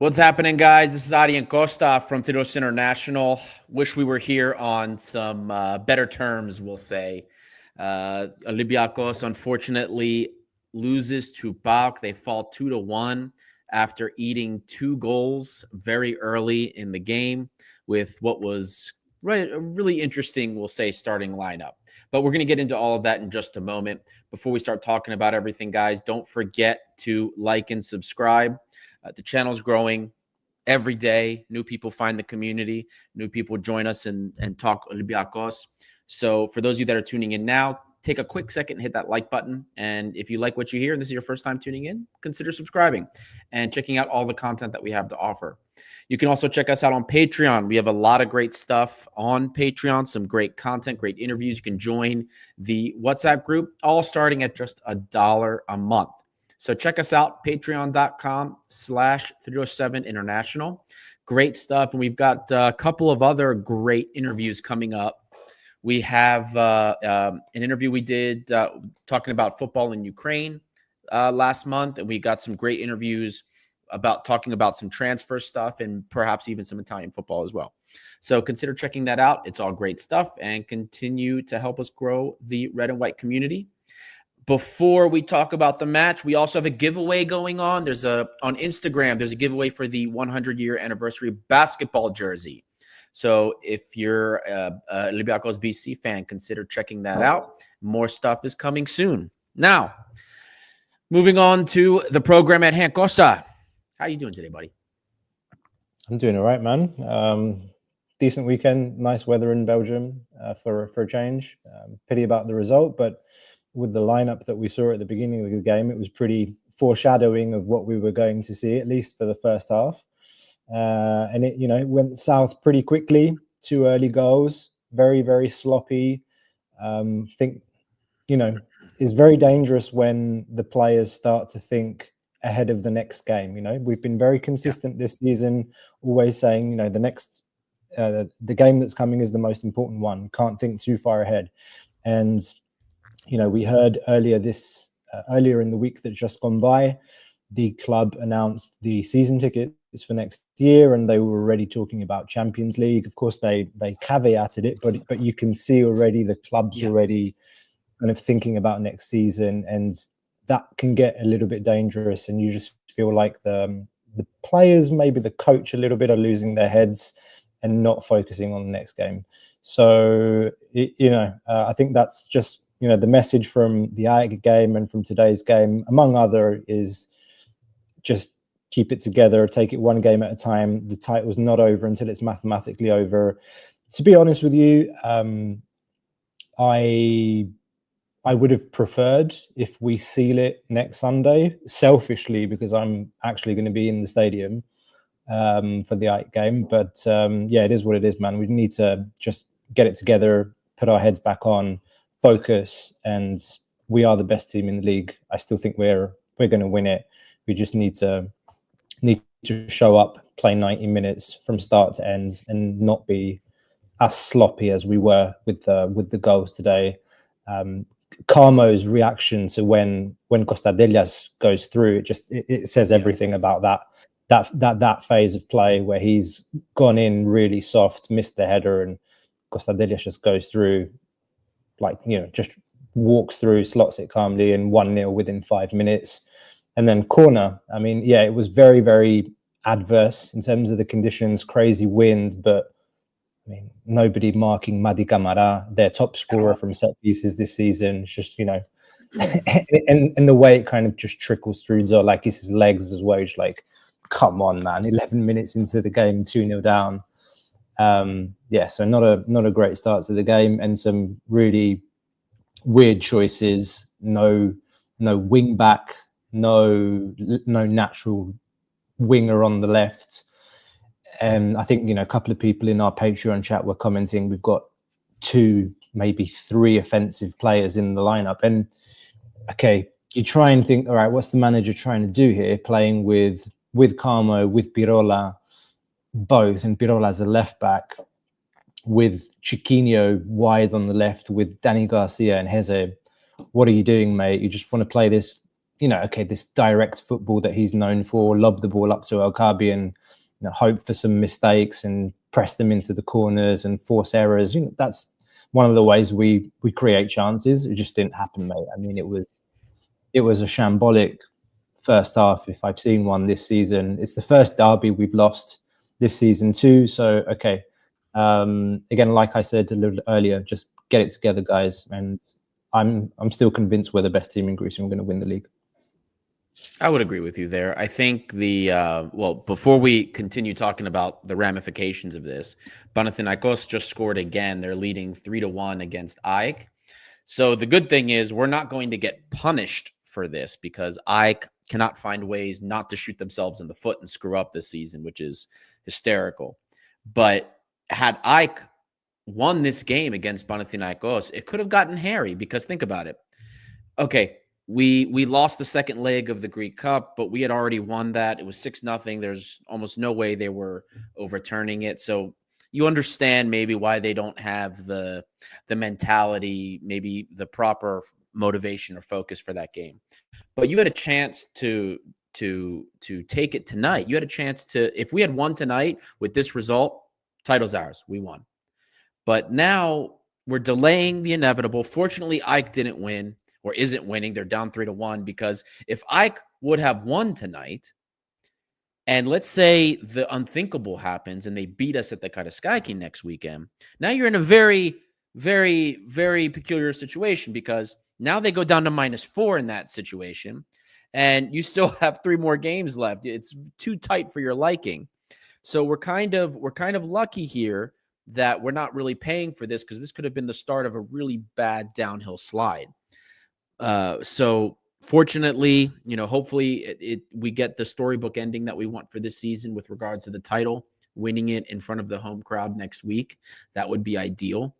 What's happening, guys? This is Adi and Costa from Theros International. Wish we were here on some better terms, we'll say. Olympiacos, unfortunately, loses to PAOK. They fall 2-1 after eating 2 goals very early in the game with what was a really interesting, we'll say, starting lineup. But we're going to get into all of that in just a moment. Before we start talking about everything, guys, don't forget to like and subscribe. The channel's growing every day. New people find the community. New people join us and talk Olympiacos. So for those of you that are tuning in now, take a quick second and hit that like button. And if you like what you hear and this is your first time tuning in, consider subscribing and checking out all the content that we have to offer. You can also check us out on Patreon. We have a lot of great stuff on Patreon, some great content, great interviews. You can join the WhatsApp group, all starting at just $1 a month. So check us out, patreon.com/307 International. Great stuff. And we've got a couple of other great interviews coming up. We have an interview we did talking about football in Ukraine last month. And we got some great interviews about talking about some transfer stuff and perhaps even some Italian football as well. So consider checking that out. It's all great stuff and continue to help us grow the red and white community. Before we talk about the match, we also have a giveaway going on. On Instagram, there's a giveaway for the 100-year anniversary basketball jersey. So if you're a Olympiacos BC fan, consider checking that out. More stuff is coming soon. Now, moving on to the program at hand. Costa, how are you doing today, buddy? I'm doing all right, man. Decent weekend, nice weather in Belgium for a change. Pity about the result, but with the lineup that we saw at the beginning of the game, it was pretty foreshadowing of what we were going to see, at least for the first half. And it, went south pretty quickly. 2 early goals, very, very sloppy. Think, is very dangerous when the players start to think ahead of the next game. We've been very consistent this season, always saying, the game that's coming is the most important one. Can't think too far ahead. And we heard earlier in the week that's just gone by, the club announced the season tickets for next year, and they were already talking about Champions League. Of course, they caveated it, but you can see already the club's already kind of thinking about next season, and that can get a little bit dangerous. And you just feel like the players, maybe the coach, a little bit are losing their heads and not focusing on the next game. So I think that's just. The message from the AEK game and from today's game, among other, is just keep it together, take it one game at a time. The title's not over until it's mathematically over. To be honest with you, I would have preferred if we seal it next Sunday, selfishly, because I'm actually going to be in the stadium for the AEK game. But it is what it is, man. We need to just get it together, put our heads back on, focus, and we are the best team in the league. I still think we're going to win it. We just need to show up, play 90 minutes from start to end, and not be as sloppy as we were with the goals today. Carmo's reaction to when Kostadelias goes through, it says everything about that phase of play where he's gone in really soft, missed the header, and Kostadelias just goes through. Just walks through, slots it calmly, and 1-0 within 5 minutes. And then corner. I mean, it was very, very adverse in terms of the conditions, crazy wind, but I mean, nobody marking Madi Camara, their top scorer from set pieces this season. It's just, and the way it kind of just trickles through Zoulakis' legs as well. It's like, come on, man, 11 minutes into the game, 2-0 down. So not a great start to the game, and some really weird choices. No wing back, no natural winger on the left. And I think a couple of people in our Patreon chat were commenting we've got 2, maybe 3 offensive players in the lineup. And okay, you try and think, all right, what's the manager trying to do here? Playing with Carmo, with Pirola, both, and Pirola as a left back, with Chiquinho wide on the left, with Danny Garcia and Heze. What are you doing, mate? You just want to play this okay, this direct football that he's known for, lob the ball up to El Kabi and hope for some mistakes and press them into the corners and force errors. That's one of the ways we create chances. It just didn't happen, mate. I mean, it was a shambolic first half if I've seen one this season. It's the first derby we've lost this season too. So, okay. Again, like I said a little earlier, just get it together, guys. And I'm still convinced we're the best team in Greece and we're going to win the league. I would agree with you there. I think before we continue talking about the ramifications of this, Panathinaikos just scored again. They're leading 3-1 against AEK. So the good thing is we're not going to get punished for this because AEK cannot find ways not to shoot themselves in the foot and screw up this season, which is hysterical. But had AEK won this game against Panathinaikos, it could have gotten hairy because think about it. Okay, we lost the second leg of the Greek Cup, but we had already won that. It was 6-0. There's almost no way they were overturning it. So you understand maybe why they don't have the mentality, maybe the proper motivation or focus for that game. But you had a chance to take it tonight. You had a chance to, if we had won tonight with this result, title's ours. We won. But now we're delaying the inevitable. Fortunately, AEK didn't win or isn't winning. They're down 3-1 because if AEK would have won tonight, and let's say the unthinkable happens and they beat us at the Karaiskaki next weekend, now you're in a very, very, very peculiar situation because now they go down to -4 in that situation, and you still have 3 more games left. It's too tight for your liking. So we're kind of lucky here that we're not really paying for this because this could have been the start of a really bad downhill slide. So fortunately, hopefully we get the storybook ending that we want for this season with regards to the title, winning it in front of the home crowd next week. That would be ideal.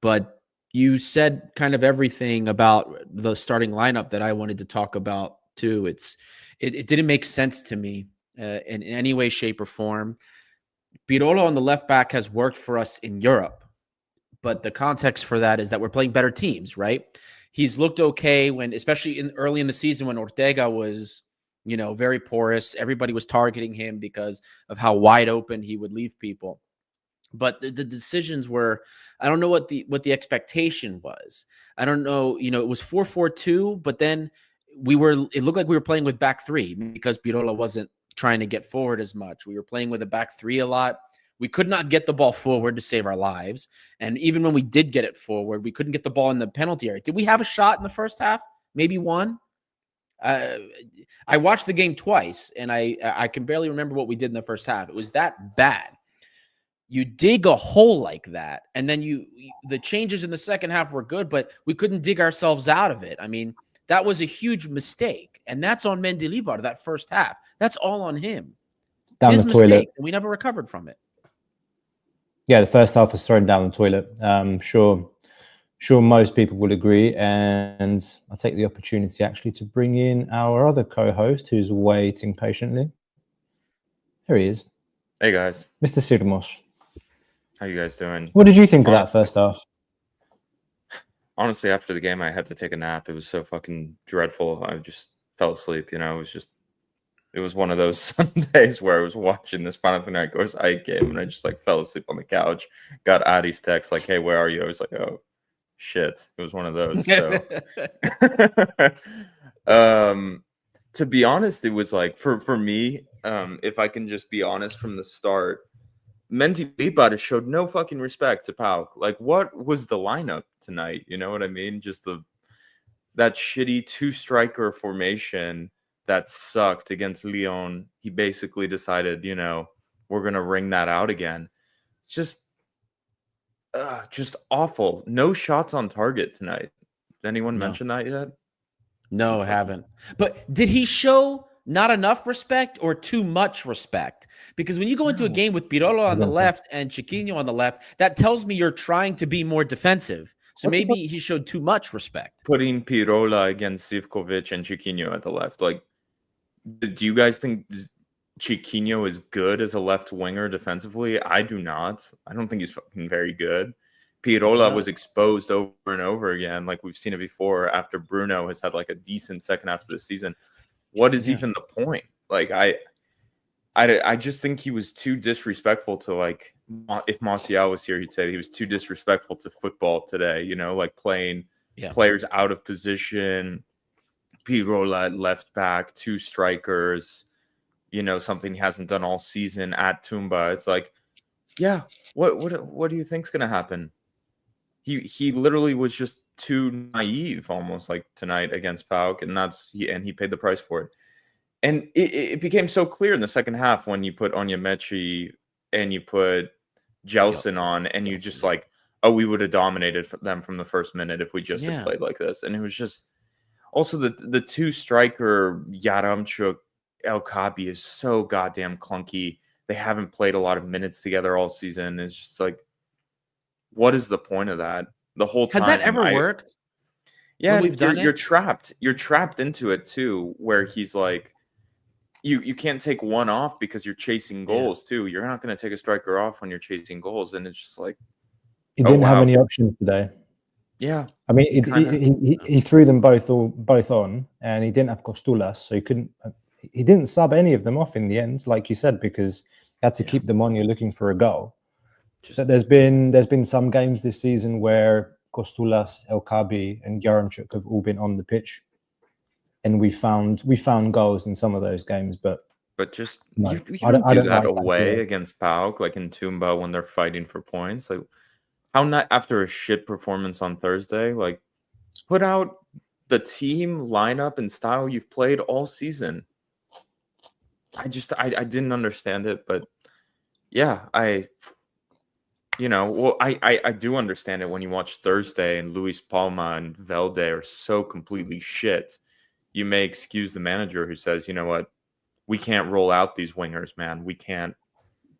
But you said kind of everything about the starting lineup that I wanted to talk about too. It didn't make sense to me in any way, shape, or form. Pirolo on the left back has worked for us in Europe, but the context for that is that we're playing better teams, right? He's looked okay when, especially early in the season when Ortega was, very porous. Everybody was targeting him because of how wide open he would leave people. But the decisions were, I don't know what the expectation was. I don't know, it was 4-4-2, but then it looked like we were playing with back three because Pirola wasn't trying to get forward as much. We were playing with a back three a lot. We could not get the ball forward to save our lives. And even when we did get it forward, we couldn't get the ball in the penalty area. Did we have a shot in the first half? Maybe one? I watched the game twice, and I can barely remember what we did in the first half. It was that bad. You dig a hole like that, and then the changes in the second half were good, but we couldn't dig ourselves out of it. I mean, that was a huge mistake, and that's on Mendilibar, that first half. That's all on him. His mistake, and we never recovered from it. Yeah, the first half was thrown down the toilet. Sure most people will agree, and I'll take the opportunity actually to bring in our other co-host who's waiting patiently. There he is. Hey guys. Mr. Sirmos. How you guys doing? What did you think of that first half? Honestly, after the game, I had to take a nap. It was so fucking dreadful. I just fell asleep, It was one of those Sundays where I was watching this Panathinaikos AEK game and I just fell asleep on the couch. Got Adi's text like, "Hey, where are you?" I was like, "Oh, shit." It was one of those. So, to be honest, it was for me, if I can just be honest from the start, Mendilibar showed no fucking respect to PAOK. What was the lineup tonight? You know what I mean? Just that shitty 2-striker formation that sucked against Lyon. He basically decided, we're going to ring that out again. Just awful. No shots on target tonight. Did anyone mention that yet? No, I haven't. But did he show not enough respect or too much respect? Because when you go into a game with Pirolo on the left and Chiquinho on the left, that tells me you're trying to be more defensive. So maybe he showed too much respect. Putting Pirola against Zivkovic and Chiquinho at the left. Do you guys think Chiquinho is good as a left winger defensively? I do not. I don't think he's fucking very good. Pirola was exposed over and over again, like we've seen it before. After Bruno has had like a decent second half of the season, what is even the point? Like I just think he was too disrespectful to, like, if Matthaios was here, he'd say he was too disrespectful to football today. You know, like playing players out of position. Pirola at left back, 2 strikers. You know, something he hasn't done all season at Tumba. It's like, yeah, what do you think's gonna happen? He literally was just too naive, almost, like tonight against PAOK, and he paid the price for it. And it became so clear in the second half when you put Onyemaechi and you put Gelson on, and you just like, oh, we would have dominated them from the first minute if we just had played like this. And it was just also the 2 striker Yaramchuk, El Kabi is so goddamn clunky. They haven't played a lot of minutes together all season. It's just like, what is the point of that? The whole time. Has that ever worked? Yeah, you're trapped. You're trapped into it too, where he's like, you can't take one off because you're chasing goals too. You're not going to take a striker off when you're chasing goals, and it's just like he didn't have any options today. Yeah, I mean, he threw them both on, and he didn't have Costulas, so he couldn't. He didn't sub any of them off in the end, like you said, because he had to keep them on. You're looking for a goal. But there's been some games this season where Costulas, El Kabi, and Yaramchuk have all been on the pitch, and we found goals in some of those games. But just no, you don't do that away against PAOK, like in Tumba when they're fighting for points. Like, how not after a shit performance on Thursday? Like, put out the team lineup and style you've played all season. I didn't understand it, but yeah, I do understand it when you watch Thursday and Luis Palma and Velde are so completely shit. You may excuse the manager who says, you know what, we can't roll out these wingers, man. We can't.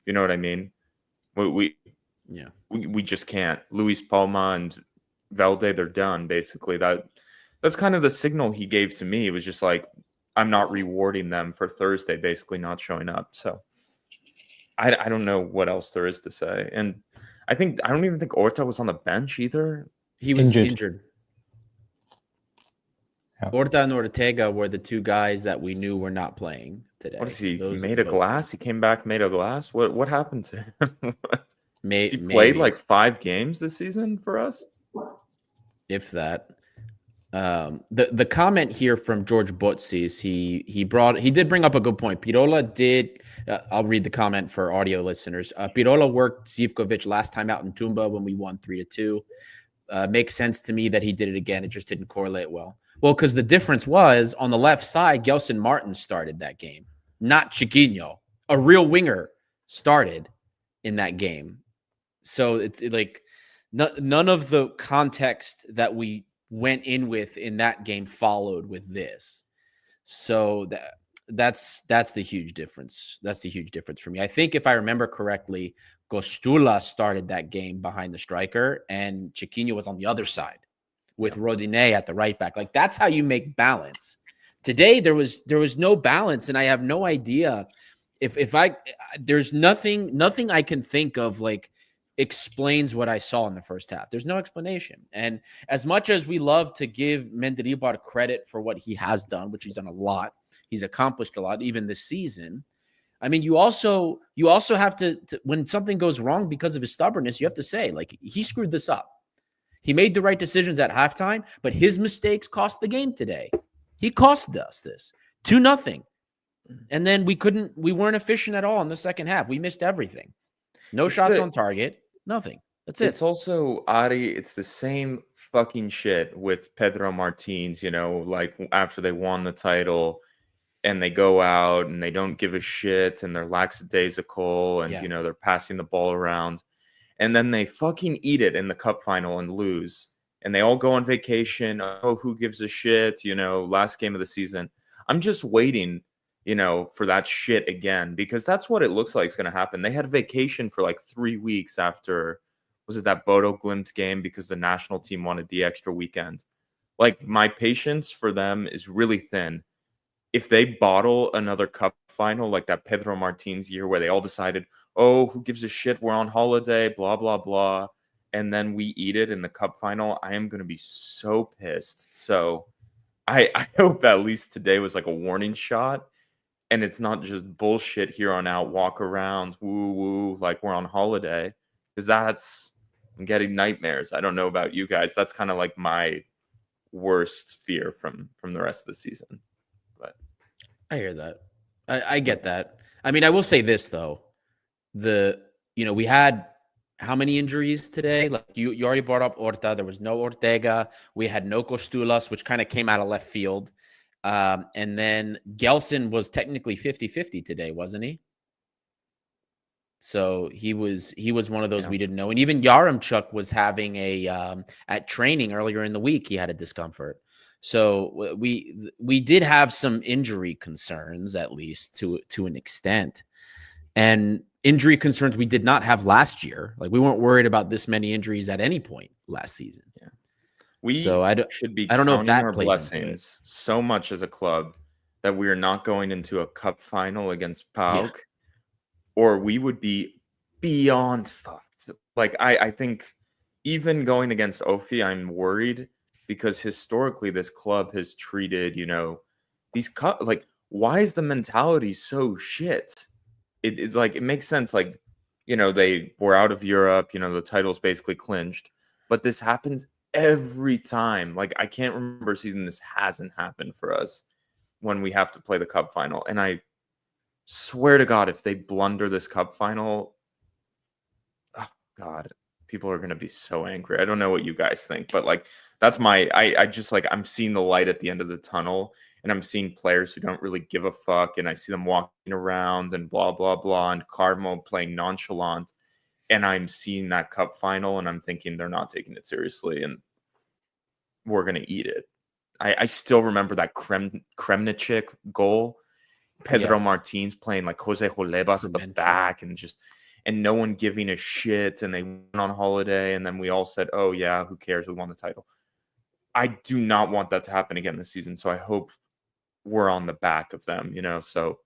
You know what I mean? We just can't. Luis Palma and Velde, they're done, basically. That's kind of the signal he gave to me. It was just like, I'm not rewarding them for Thursday, basically not showing up. So I don't know what else there is to say. And I don't even think Orta was on the bench either. He was injured. Yeah. Orta and Ortega were the 2 guys that we knew were not playing today. What is he? Made a glass? He came back, made a glass? What happened to him? He played like 5 games this season for us? If that. The comment here from George Botsis, he did bring up a good point. Pirola did. I'll read the comment for audio listeners. Pirola worked Zivkovic last time out in Tumba when we won 3-2. Makes sense to me that he did it again. It just didn't correlate well. Well, because the difference was on the left side, Gelson Martin started that game, not Chiquinho. A real winger started in that game. So it's like none of the context that we went in with in that game followed with this. So that's the huge difference. That's the huge difference for me. I think if I remember correctly, Costula started that game behind the striker and Chiquinho was on the other side with Rodinei at the right back. Like, that's how you make balance. Today there was no balance, and I have no idea if there's nothing I can think of like explains what I saw in the first half. There's no explanation. And as much as we love to give Mendilibar credit for what he has done, which he's done a lot, he's accomplished a lot, even this season. I mean, you also have to when something goes wrong because of his stubbornness, you have to say, like, he screwed this up. He made the right decisions at halftime, but his mistakes cost the game today. He cost us this 2-0. And then we weren't efficient at all in the second half. We missed everything. No shots on target. Nothing. That's it. It's also, Ari, it's the same fucking shit with Pedro Martins, like after they won the title and they go out and they don't give a shit and they're lackadaisical and, they're passing the ball around. And then they fucking eat it in the cup final and lose. And they all go on vacation. Oh, who gives a shit? Last game of the season. I'm just waiting, for that shit again, because that's what it looks like is going to happen. They had vacation for like 3 weeks after, was it that Bodo Glimt game, because the national team wanted the extra weekend. Like, my patience for them is really thin. If they bottle another cup final like that Pedro Martins year where they all decided, oh, who gives a shit? We're on holiday, blah, blah, blah. and then we eat it in the cup final, I am going to be so pissed. So I hope at least today was like a warning shot, and it's not just bullshit here on out, walk around, woo woo, like we're on holiday, because I'm getting nightmares. I don't know about you guys. That's kind of like my worst fear from the rest of the season. But I hear that. I get that. I mean, I will say this though. We had how many injuries today? Like you already brought up Horta. There was no Ortega. We had no Costulas, which kind of came out of left field. And then Gelson was technically 50-50 today, wasn't he? So he was one of those we didn't know. And even Yaremchuk was having at training earlier in the week, he had a discomfort. So we did have some injury concerns, at least to an extent. And injury concerns we did not have last year. Like we weren't worried about this many injuries at any point last season. Yeah. Should be I don't know if that our plays blessings so much as a club that we are not going into a cup final against PAOK, or we would be beyond fucked. Like I think even going against Ofi, I'm worried because historically this club has treated, these like, why is the mentality so shit? It's like, it makes sense. Like, they were out of Europe, the title's basically clinched, but this happens every time. Like, I can't remember a season this hasn't happened for us when we have to play the cup final. And I swear to God, if they blunder this cup final, oh God, people are going to be so angry. I don't know what you guys think, but like, that's I just like, I'm seeing the light at the end of the tunnel, and I'm seeing players who don't really give a fuck. And I see them walking around and blah, blah, blah, and Carmo playing nonchalant. And I'm seeing that cup final, and I'm thinking they're not taking it seriously, and we're going to eat it. I still remember that Kremnicik goal. Pedro Martins playing like Jose Jolebas at the back, and no one giving a shit. And they went on holiday, and then we all said, oh yeah, who cares? We won the title. I do not want that to happen again this season. So I hope we're on the back of them, so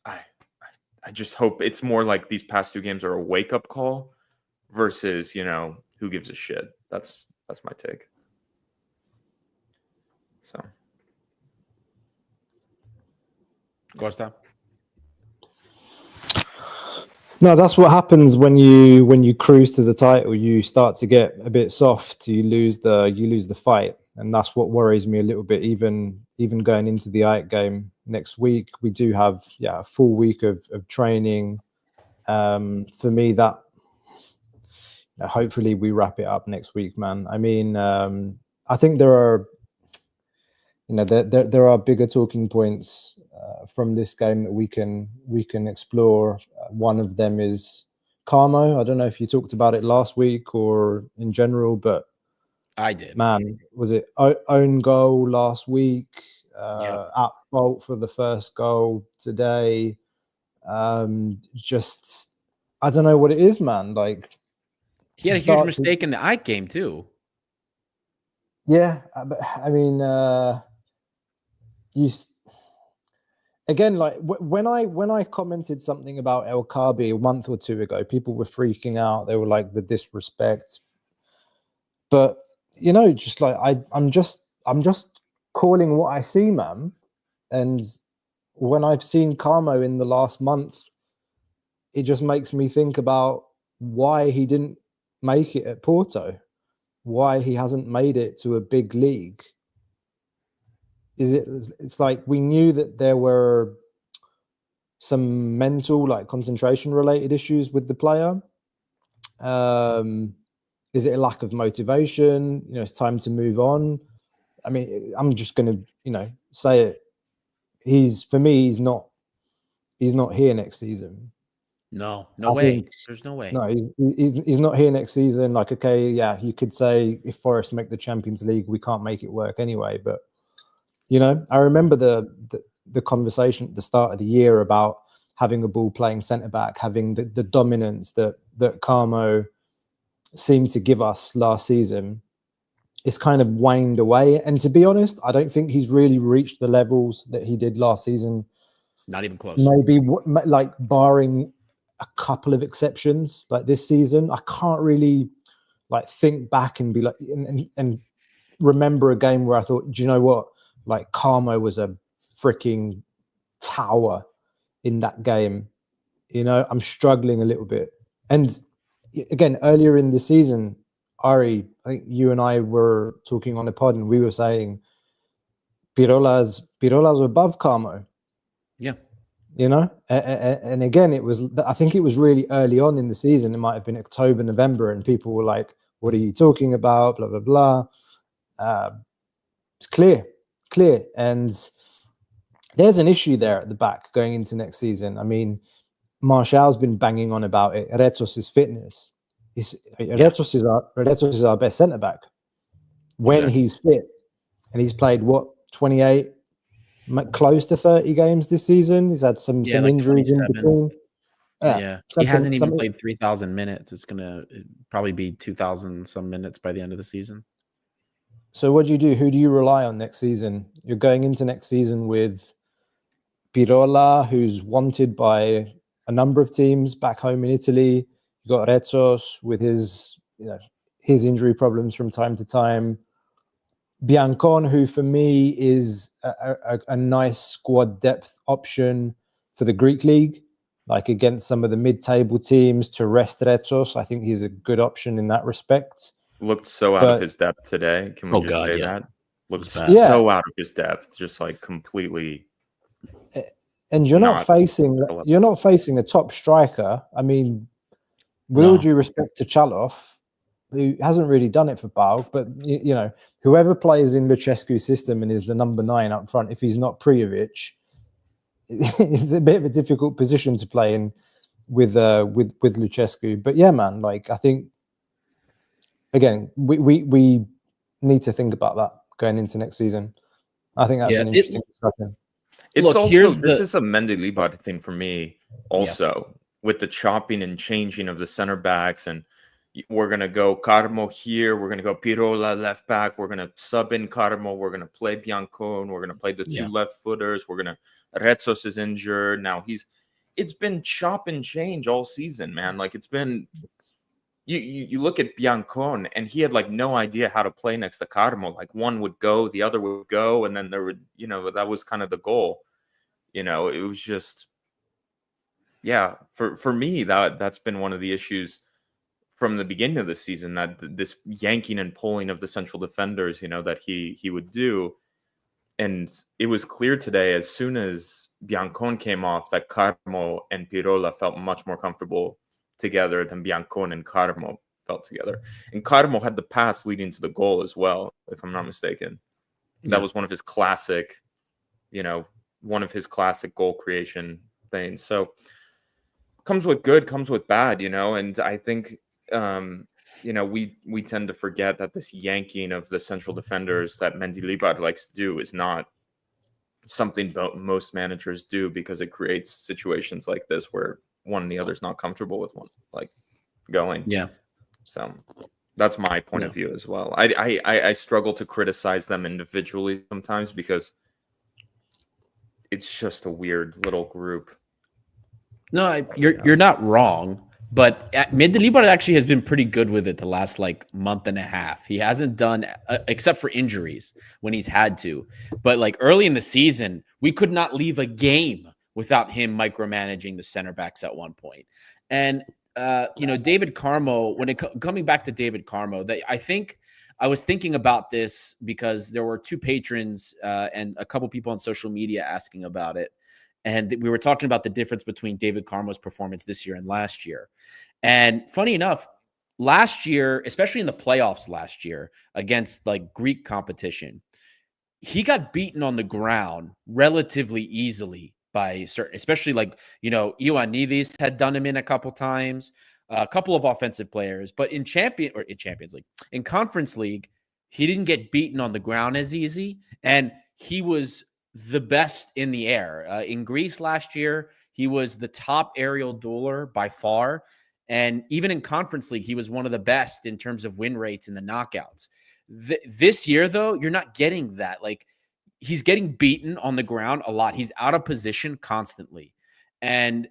I just hope it's more like these past two games are a wake-up call versus, who gives a shit. That's my take. So Costa. No, that's what happens when you cruise to the title. You start to get a bit soft. You lose the fight, and that's what worries me a little bit. Even going into the AEK game next week, we do have a full week of training. For me, that hopefully we wrap it up next week, man. I mean, I think there are there are bigger talking points from this game that we can explore. One of them is Carmo. I don't know if you talked about it last week or in general, but I did. Man, was it own goal last week? At fault for the first goal today. Just I don't know what it is, man. Like he had a huge mistake in the AEK game too. Yeah, but I mean, again, like when I commented something about El Kabi a month or two ago, people were freaking out. They were like, the disrespect. But just like I'm just calling what I see, man. And when I've seen Carmo in the last month, it just makes me think about why he didn't make it at Porto, why he hasn't made it to a big league. It's like we knew that there were some mental, like concentration related issues with the player. Is it a lack of motivation? It's time to move on. I mean, I'm just going to, say it. For me, he's not here next season. No way. There's no way. No, he's not here next season. Like, okay, yeah, you could say if Forest make the Champions League, we can't make it work anyway. But I remember the conversation at the start of the year about having a ball playing centre back, having the dominance that Carmo seemed to give us last season. It's kind of waned away, and to be honest, I don't think he's really reached the levels that he did last season. Not even close. Maybe like barring a couple of exceptions, like this season, I can't really like think back and be like, and remember a game where I thought, do you know what? Like Carmo was a freaking tower in that game. You know, I'm struggling a little bit. And again, earlier in the season, Ari, I think you and I were talking on the pod, and we were saying Pirola's above Carmo. Yeah. You know, and again, I think it was really early on in the season. It might have been October, November, and people were like, "What are you talking about?" Blah blah blah. It's clear, and there's an issue there at the back going into next season. I mean, Martial's been banging on about it. Retzos' fitness. Retzos is our best centre back when he's fit, and he's played 28. Close to 30 games this season. He's had some like injuries in between. Yeah. He hasn't even played 3,000 minutes. It's going to probably be 2,000 some minutes by the end of the season. So what do you do? Who do you rely on next season? You're going into next season with Pirola, who's wanted by a number of teams back home in Italy. You've got Retzos with his injury problems from time to time. Biancon, who for me is a nice squad depth option for the Greek league, like against some of the mid-table teams to rest Retzos. I think he's a good option in that respect. Looked so out of his depth today. Can we say that? Looked so out of his depth, just like completely. And you're not facing a top striker. I mean, with all due respect to Chalov, who hasn't really done it for PAOK, but you know, whoever plays in Lucescu's system and is the number 9 up front, if he's not Prijovic, it's a bit of a difficult position to play in with Lucescu. But yeah, man, like I think again, we need to think about that going into next season. I think that's an interesting discussion. It's this is a Mendilibar thing for me also, with the chopping and changing of the center backs, and we're going to go Carmo here. We're going to go Pirola left back. We're going to sub in Carmo. We're going to play Biancon. We're going to play the 2 left footers. We're going to Retzos is injured. Now it's been chop and change all season, man. Like it's been, you look at Biancon and he had like no idea how to play next to Carmo. Like one would go, the other would go. And then there would, that was kind of the goal. It was just, for me, that's been one of the issues from the beginning of the season, that this yanking and pulling of the central defenders, that he would do. And it was clear today, as soon as Biancon came off, that Carmo and Pirola felt much more comfortable together than Biancon and Carmo felt together. And Carmo had the pass leading to the goal as well, if I'm not mistaken. That was one of his classic, goal creation things. So comes with good, comes with bad, and I think we tend to forget that this yanking of the central defenders that Mendilibar likes to do is not something most managers do, because it creates situations like this where one and the other's not comfortable with one, like going. Yeah. So that's my point of view as well. I struggle to criticize them individually sometimes, because it's just a weird little group. No, you're not wrong. But Mendilibar actually has been pretty good with it the last month and a half. He hasn't done, except for injuries when he's had to. But early in the season, we could not leave a game without him micromanaging the center backs at one point. And, David Carmo, coming back to David Carmo, I think I was thinking about this because there were 2 patrons and a couple people on social media asking about it. And we were talking about the difference between David Carmo's performance this year and last year. And funny enough, last year, especially in the playoffs last year against Greek competition, he got beaten on the ground relatively easily by certain, especially Ioannidis had done him in a couple times, a couple of offensive players. But in Champions League, in Conference League, he didn't get beaten on the ground as easy. And he was the best in the air. In Greece last year, he was the top aerial dueler by far. And even in Conference League, he was one of the best in terms of win rates in the knockouts. This year, though, you're not getting that. He's getting beaten on the ground a lot. He's out of position constantly. And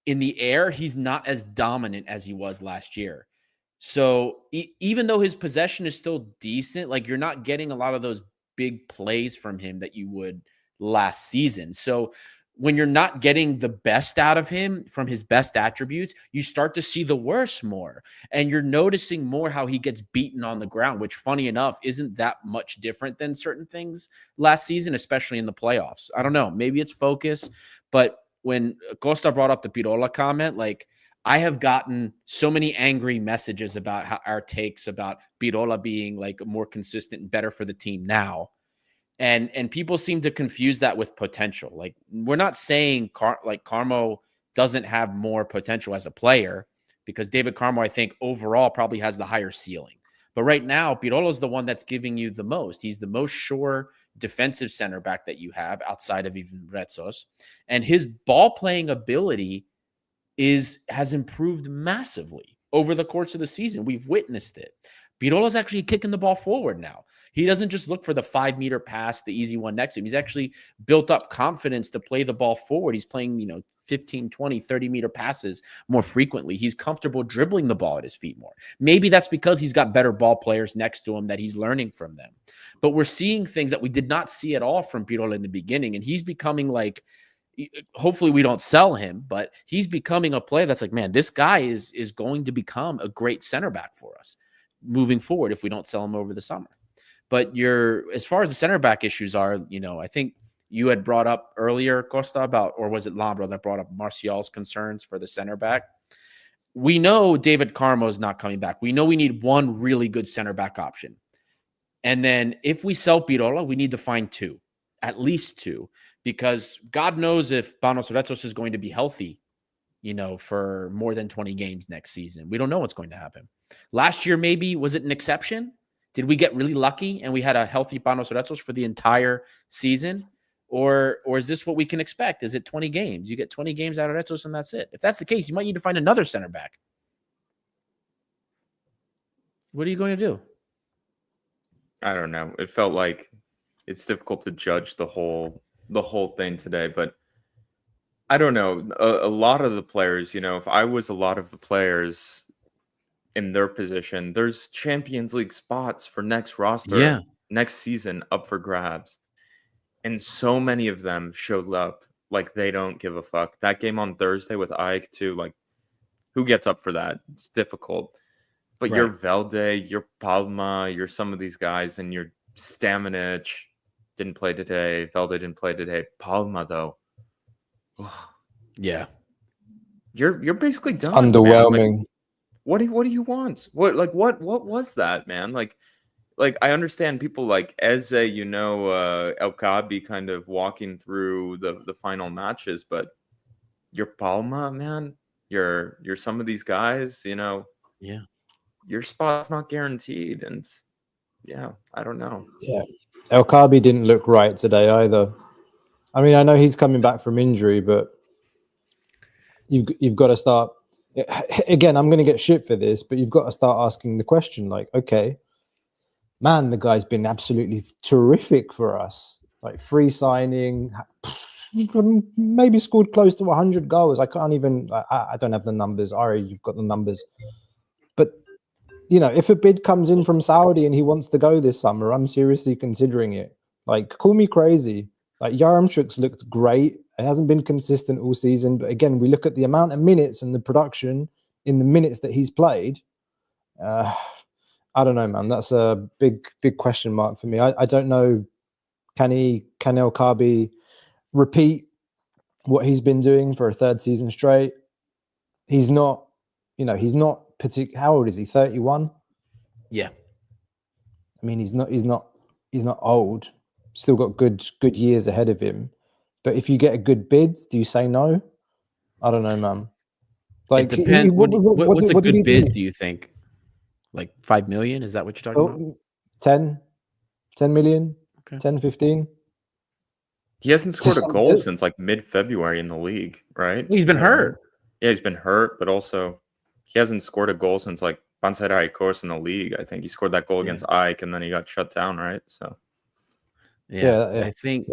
in the air, he's not as dominant as he was last year. So even though his possession is still decent, like you're not getting a lot of those big plays from him that you would last season. So when you're not getting the best out of him from his best attributes, you start to see the worst more. And you're noticing more how he gets beaten on the ground, which, funny enough, isn't that much different than certain things last season, especially in the playoffs. I don't know. Maybe it's focus. But when Costa brought up the Pirola comment, like, I have gotten so many angry messages about how our takes about Pirola being like more consistent and better for the team now. And people seem to confuse that with potential. Like, we're not saying Carmo doesn't have more potential as a player, because David Carmo, I think, overall probably has the higher ceiling. But right now, Pirola is the one that's giving you the most. He's the most sure defensive center back that you have outside of even Retsos. And his ball playing ability has improved massively over the course of the season. We've witnessed it. Pirolo's actually kicking the ball forward now. He doesn't just look for the 5-meter pass, the easy one next to him. He's actually built up confidence to play the ball forward. He's playing, 15, 20, 30-meter passes more frequently. He's comfortable dribbling the ball at his feet more. Maybe that's because he's got better ball players next to him that he's learning from them. But we're seeing things that we did not see at all from Pirola in the beginning, and he's becoming like, hopefully we don't sell him, but he's becoming a player that's like, man, this guy is going to become a great center back for us moving forward if we don't sell him over the summer. But as far as the center back issues are, I think you had brought up earlier, Costa, or was it Lambro that brought up Martial's concerns for the center back? We know David Carmo is not coming back. We know we need one really good center back option. And then if we sell Pirola, we need to find two, at least two, because God knows if Panos Retsos is going to be healthy, for more than 20 games next season. We don't know what's going to happen. Last year, maybe, was it an exception? Did we get really lucky and we had a healthy Panos Retsos for the entire season? Or is this what we can expect? Is it 20 games? You get 20 games out of Retsos and that's it. If that's the case, you might need to find another center back. What are you going to do? I don't know. It felt like it's difficult to judge the whole thing today, but I don't know. A lot of the players, if I was a lot of the players in their position, there's Champions League spots for next roster, next season up for grabs. And so many of them showed up like they don't give a fuck. That game on Thursday with Ike too, like, who gets up for that? It's difficult. But you're Velde, you're Palma, you're some of these guys, and you're Stamenic didn't play today. Velde didn't play today. Palma, though. Yeah. You're basically done. Underwhelming. Like, what do you want? What was that, man? Like I understand people like Eze, El Kabi kind of walking through the final matches, but you're Palma, man. You're some of these guys, Yeah. Your spot's not guaranteed, and I don't know. Yeah, El Kabi didn't look right today either. I mean, I know he's coming back from injury, but you've got to start. Again, I'm going to get shit for this, but you've got to start asking the question, like, okay, man, the guy's been absolutely terrific for us. Like, free signing, maybe scored close to 100 goals. I can't even. I don't have the numbers. Ari, you've got the numbers, but. If a bid comes in from Saudi and he wants to go this summer, I'm seriously considering it. Like, call me crazy. Like, Yaremchuk's looked great. It hasn't been consistent all season. But again, we look at the amount of minutes and the production in the minutes that he's played. I don't know, man. That's a big question mark for me. I don't know. Can El Kabi repeat what he's been doing for a third season straight? He's not, he's not how old is he? 31. Yeah. I mean, he's not old. Still got good years ahead of him. But if you get a good bid, do you say no? I don't know, man. Like, it depends. What's a good bid? Do you think? Like 5 million? Is that what you're talking about? 10 million, okay. 10, 15. He hasn't scored a goal since like mid-February in the league, right? He's been hurt. Yeah, he's been hurt, but also he hasn't scored a goal since like Matthaios in the league. I think he scored that goal against Ike, and then he got shut down, right? So, I think,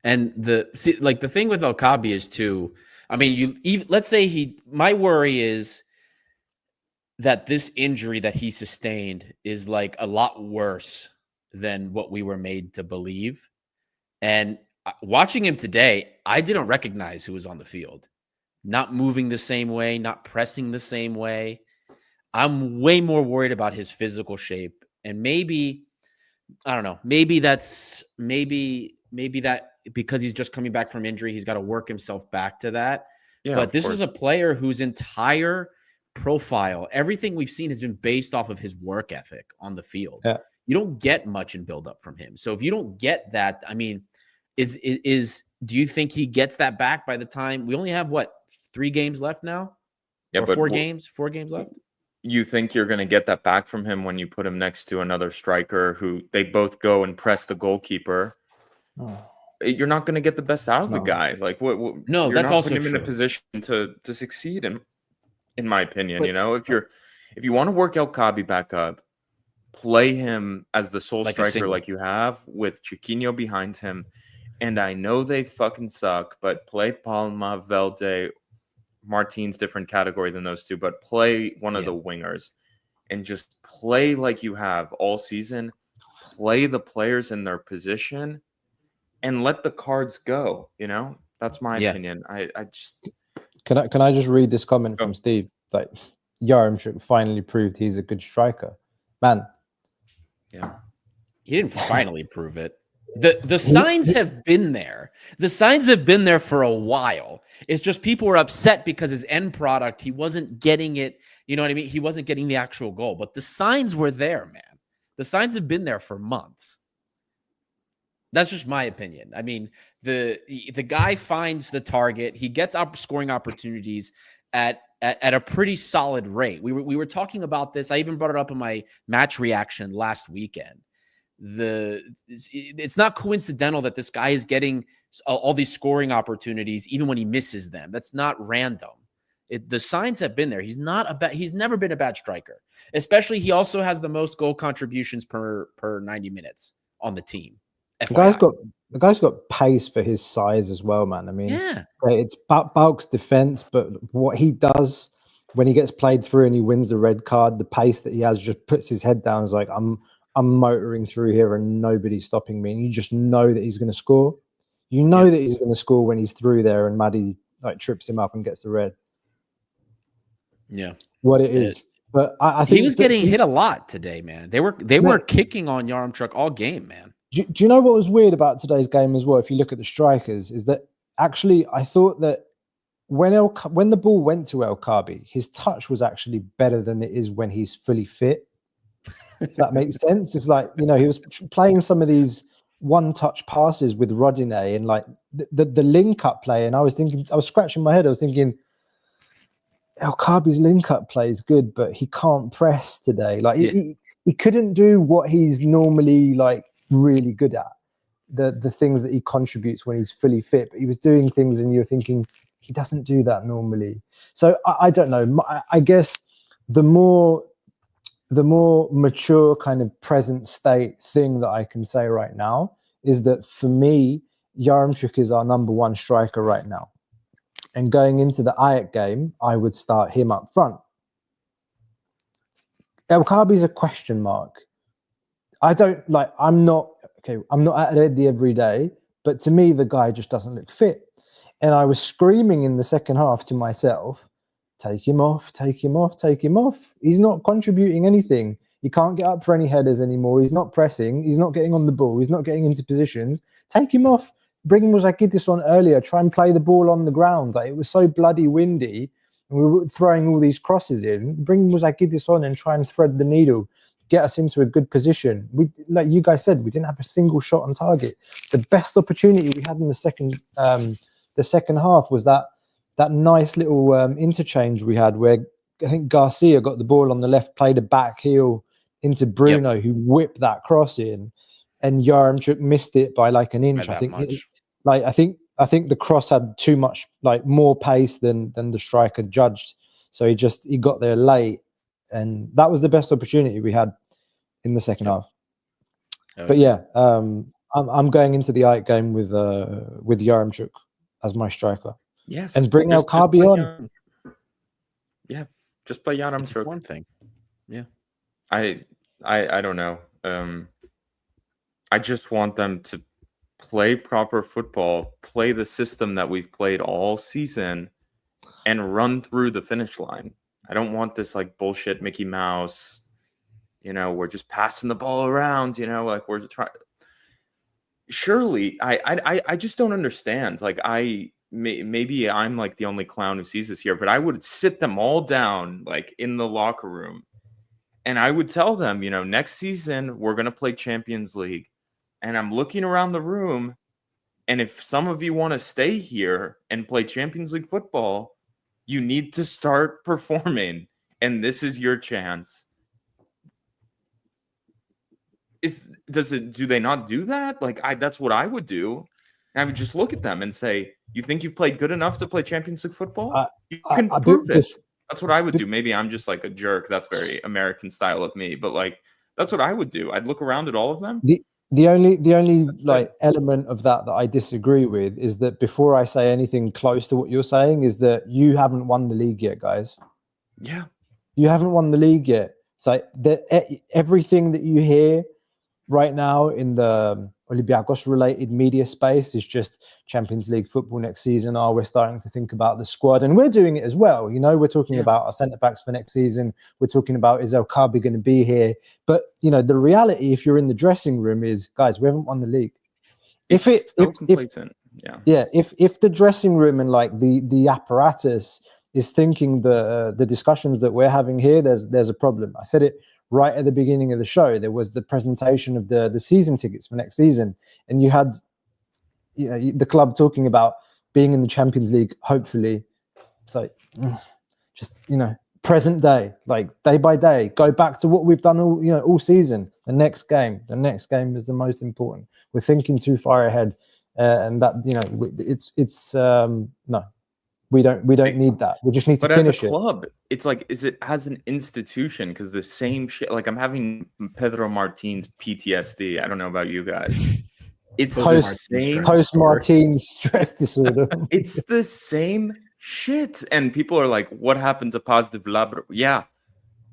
And the thing with El Kabi is too. I mean, let's say my worry is that this injury that he sustained is like a lot worse than what we were made to believe. And watching him today, I didn't recognize who was on the field. Not moving the same way, not pressing the same way. I'm way more worried about his physical shape. And maybe, I don't know, maybe that because he's just coming back from injury, he's got to work himself back to that. Yeah, but this is a player whose entire profile, everything we've seen has been based off of his work ethic on the field. Yeah. You don't get much in build up from him. So if you don't get that, I mean, do you think he gets that back by the time we only have 3 games left now? Yeah, or but 4 games left? You think you're going to get that back from him when you put him next to another striker who they both go and press the goalkeeper? Oh. You're not going to get the best out of the guy. Like what No, you're that's not also putting him true. in a position to succeed in my opinion. But, if you want to work El Kabi back up, play him as the sole striker like you have with Chiquinho behind him. And I know they fucking suck, but play Palma, Velde, Martin's different category than those two, but play one of the wingers and just play like you have all season. Play the players in their position and let the cards go. That's my opinion. I just can I just read this comment from Steve? Like, Yaremchuk finally proved he's a good striker, man. Yeah, he didn't finally prove it. The signs have been there. The signs have been there for a while. It's just people were upset because his end product, he wasn't getting it. You know what I mean? He wasn't getting the actual goal, but the signs were there, man. The signs have been there for months. That's just my opinion. I mean, the guy finds the target. He gets scoring opportunities at a pretty solid rate. We were talking about this. I even brought it up in my match reaction last weekend. It's not coincidental that this guy is getting all these scoring opportunities even when he misses them. That's not random. The signs have been there. He's never been a bad striker. Especially, he also has the most goal contributions per 90 minutes on the team. The guy's got pace for his size as well, man. I mean, it's PAOK's defense, but what he does when he gets played through and he wins the red card, the pace that he has, just puts his head down. Is like, I'm motoring through here and nobody's stopping me. And you just know that he's going to score. You know that he's going to score when he's through there and Maddie trips him up and gets the red. Yeah, what it is. But I think he was getting hit a lot today, man. They were kicking on Yaremchuk all game, man. Do you know what was weird about today's game as well? If you look at the strikers, is that actually I thought that when the ball went to El Kabi, his touch was actually better than it is when he's fully fit. If that makes sense. It's like, he was playing some of these one-touch passes with Rodinei and like the link-up play, and I was scratching my head. I was thinking, El Kabi's link-up play is good, but he can't press today. Like he couldn't do what he's normally like really good at, the things that he contributes when he's fully fit, but he was doing things and you're thinking he doesn't do that normally. So I don't know. I guess the more mature kind of present state thing that I can say right now is that for me, Yaremchuk is our number 1 striker right now. And going into the Ajax game, I would start him up front. El Kabi's a question mark. I'm not at Eddie every day, but to me, the guy just doesn't look fit. And I was screaming in the second half to myself, take him off, take him off, take him off. He's not contributing anything. He can't get up for any headers anymore. He's not pressing. He's not getting on the ball. He's not getting into positions. Take him off. Bring Muzakidis on earlier. Try and play the ball on the ground. Like, it was so bloody windy, and we were throwing all these crosses in. Bring Muzakidis on and try and thread the needle. Get us into a good position. We, like you guys said, we didn't have a single shot on target. The best opportunity we had in the second half was that nice little interchange we had where I think Garcia got the ball on the left, played a back heel into Bruno, who whipped that cross in, and Yaremchuk missed it by like an inch. I think the cross had too much, like more pace than the striker judged. So he got there late, and that was the best opportunity we had in the second half. But I'm going into the Ajax game with Yaremchuk as my striker. Yes, and bring El Kabi on. Yeah, Just play It's a Yaremchuk. form thing. Yeah. I don't know. I just want them to play proper football, play the system that we've played all season, and run through the finish line. I don't want this like bullshit Mickey Mouse, we're just passing the ball around, like we're trying. Surely, I just don't understand. Like maybe I'm like the only clown who sees this here, but I would sit them all down like in the locker room, and I would tell them, next season we're gonna play Champions League, and I'm looking around the room, and if some of you want to stay here and play Champions League football, you need to start performing, and this is your chance. Do they not do that? Like that's what I would do. And I would just look at them and say, you think you've played good enough to play Champions League football? You can prove it. That's what I would do. Maybe I'm just like a jerk. That's very American style of me. But like, that's what I would do. I'd look around at all of them. The only like element of that I disagree with is that before I say anything close to what you're saying is that you haven't won the league yet, guys. Yeah. You haven't won the league yet. So everything that you hear right now in the Olympiacos related media space is just Champions League football next season. We're starting to think about the squad, and we're doing it as well. We're talking about our centre backs for next season. We're talking about, is El Kabi going to be here? But the reality, if you're in the dressing room, is, guys, we haven't won the league. If complacent. If the dressing room and like the apparatus is thinking the discussions that we're having here, there's a problem. I said it right at the beginning of the show. There was the presentation of the season tickets for next season, and you had the club talking about being in the Champions League, hopefully. So just present day, like day by day, go back to what we've done all season. The next game is the most important. We're thinking too far ahead, and that it's no. We don't need that. We just need to finish it. But as a club, it's like, is it as an institution? Because the same shit, like I'm having Pedro Martins PTSD. I don't know about you guys. It's post Martins stress disorder. It's the same shit. And people are like, what happened to Positive Lab? Yeah.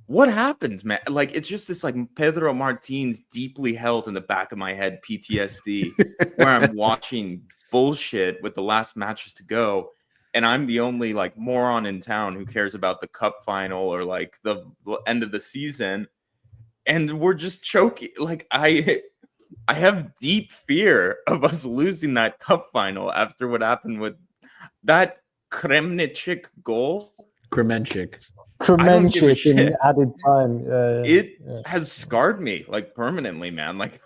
What happened, man? Like, it's just this like Pedro Martins deeply held in the back of my head PTSD where I'm watching bullshit with the last matches to go. And I'm the only like moron in town who cares about the cup final or like the end of the season. And we're just choking. Like I have deep fear of us losing that cup final after what happened with that Kremenchik goal. Kremenchik in added time. It has scarred me like permanently, man. Like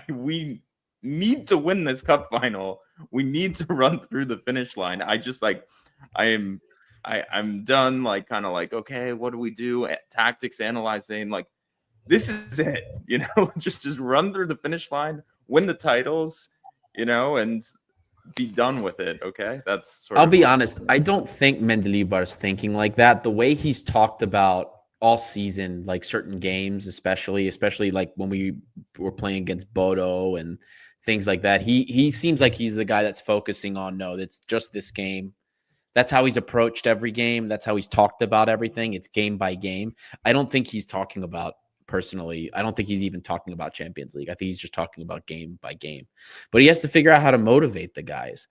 we need to win this cup final. We need to run through the finish line. I just like I'm done like kind of like, okay, what do we do? Tactics analyzing, like this is it, just run through the finish line, win the titles, and be done with it. Okay. That's I'll be honest. I don't think Mendilibar's thinking like that. The way he's talked about all season, like certain games, especially like when we were playing against Bodo and things like that. He seems like he's the guy that's focusing on, no, it's just this game. That's how he's approached every game. That's how he's talked about everything. It's game by game. I don't think he's talking about personally. I don't think he's even talking about Champions League. I think he's just talking about game by game. But he has to figure out how to motivate the guys.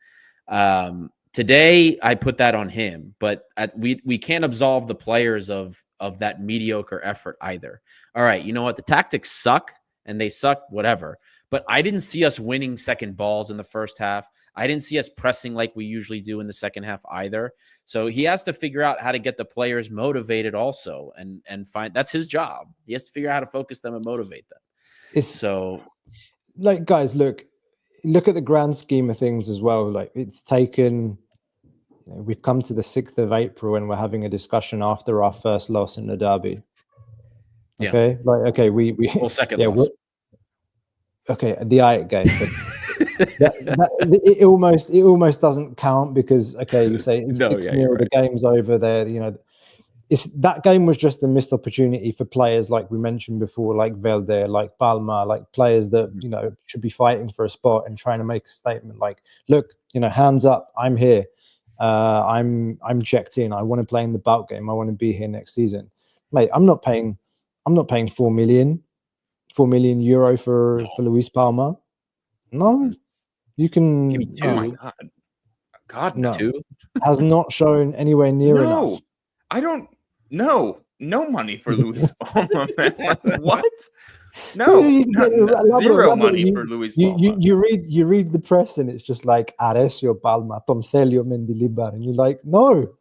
Today, I put that on him. But we can't absolve the players of that mediocre effort either. All right, you know what? The tactics suck, and they suck, whatever. But I didn't see us winning second balls in the first half. I didn't see us pressing like we usually do in the second half either. So he has to figure out how to get the players motivated also and find that's his job. He has to figure out how to focus them and motivate them. So like, guys, look at the grand scheme of things as well. Like it's taken, we've come to the 6th of April and we're having a discussion after our first loss in the derby. Yeah. Okay. Like, okay, we second loss. Okay, the Ajax game. It almost doesn't count because you say it's 6-0, the game's over there. That game was just a missed opportunity for players like we mentioned before, like Velde, like Palma, like players that should be fighting for a spot and trying to make a statement. Like, look, hands up, I'm here. I'm checked in. I want to play in the PAOK game. I want to be here next season, mate. I'm not paying 4 million euro for Luis Palma. No, you can. Give me two. Oh my god, God No. Two. Has not shown anywhere near enough. I don't. No money for Luis Palma, man. Like, what? No, zero money for Luis Palma. You read the press and it's just like Aresio Palma, Toncelio Mendilibar, and you're like, no.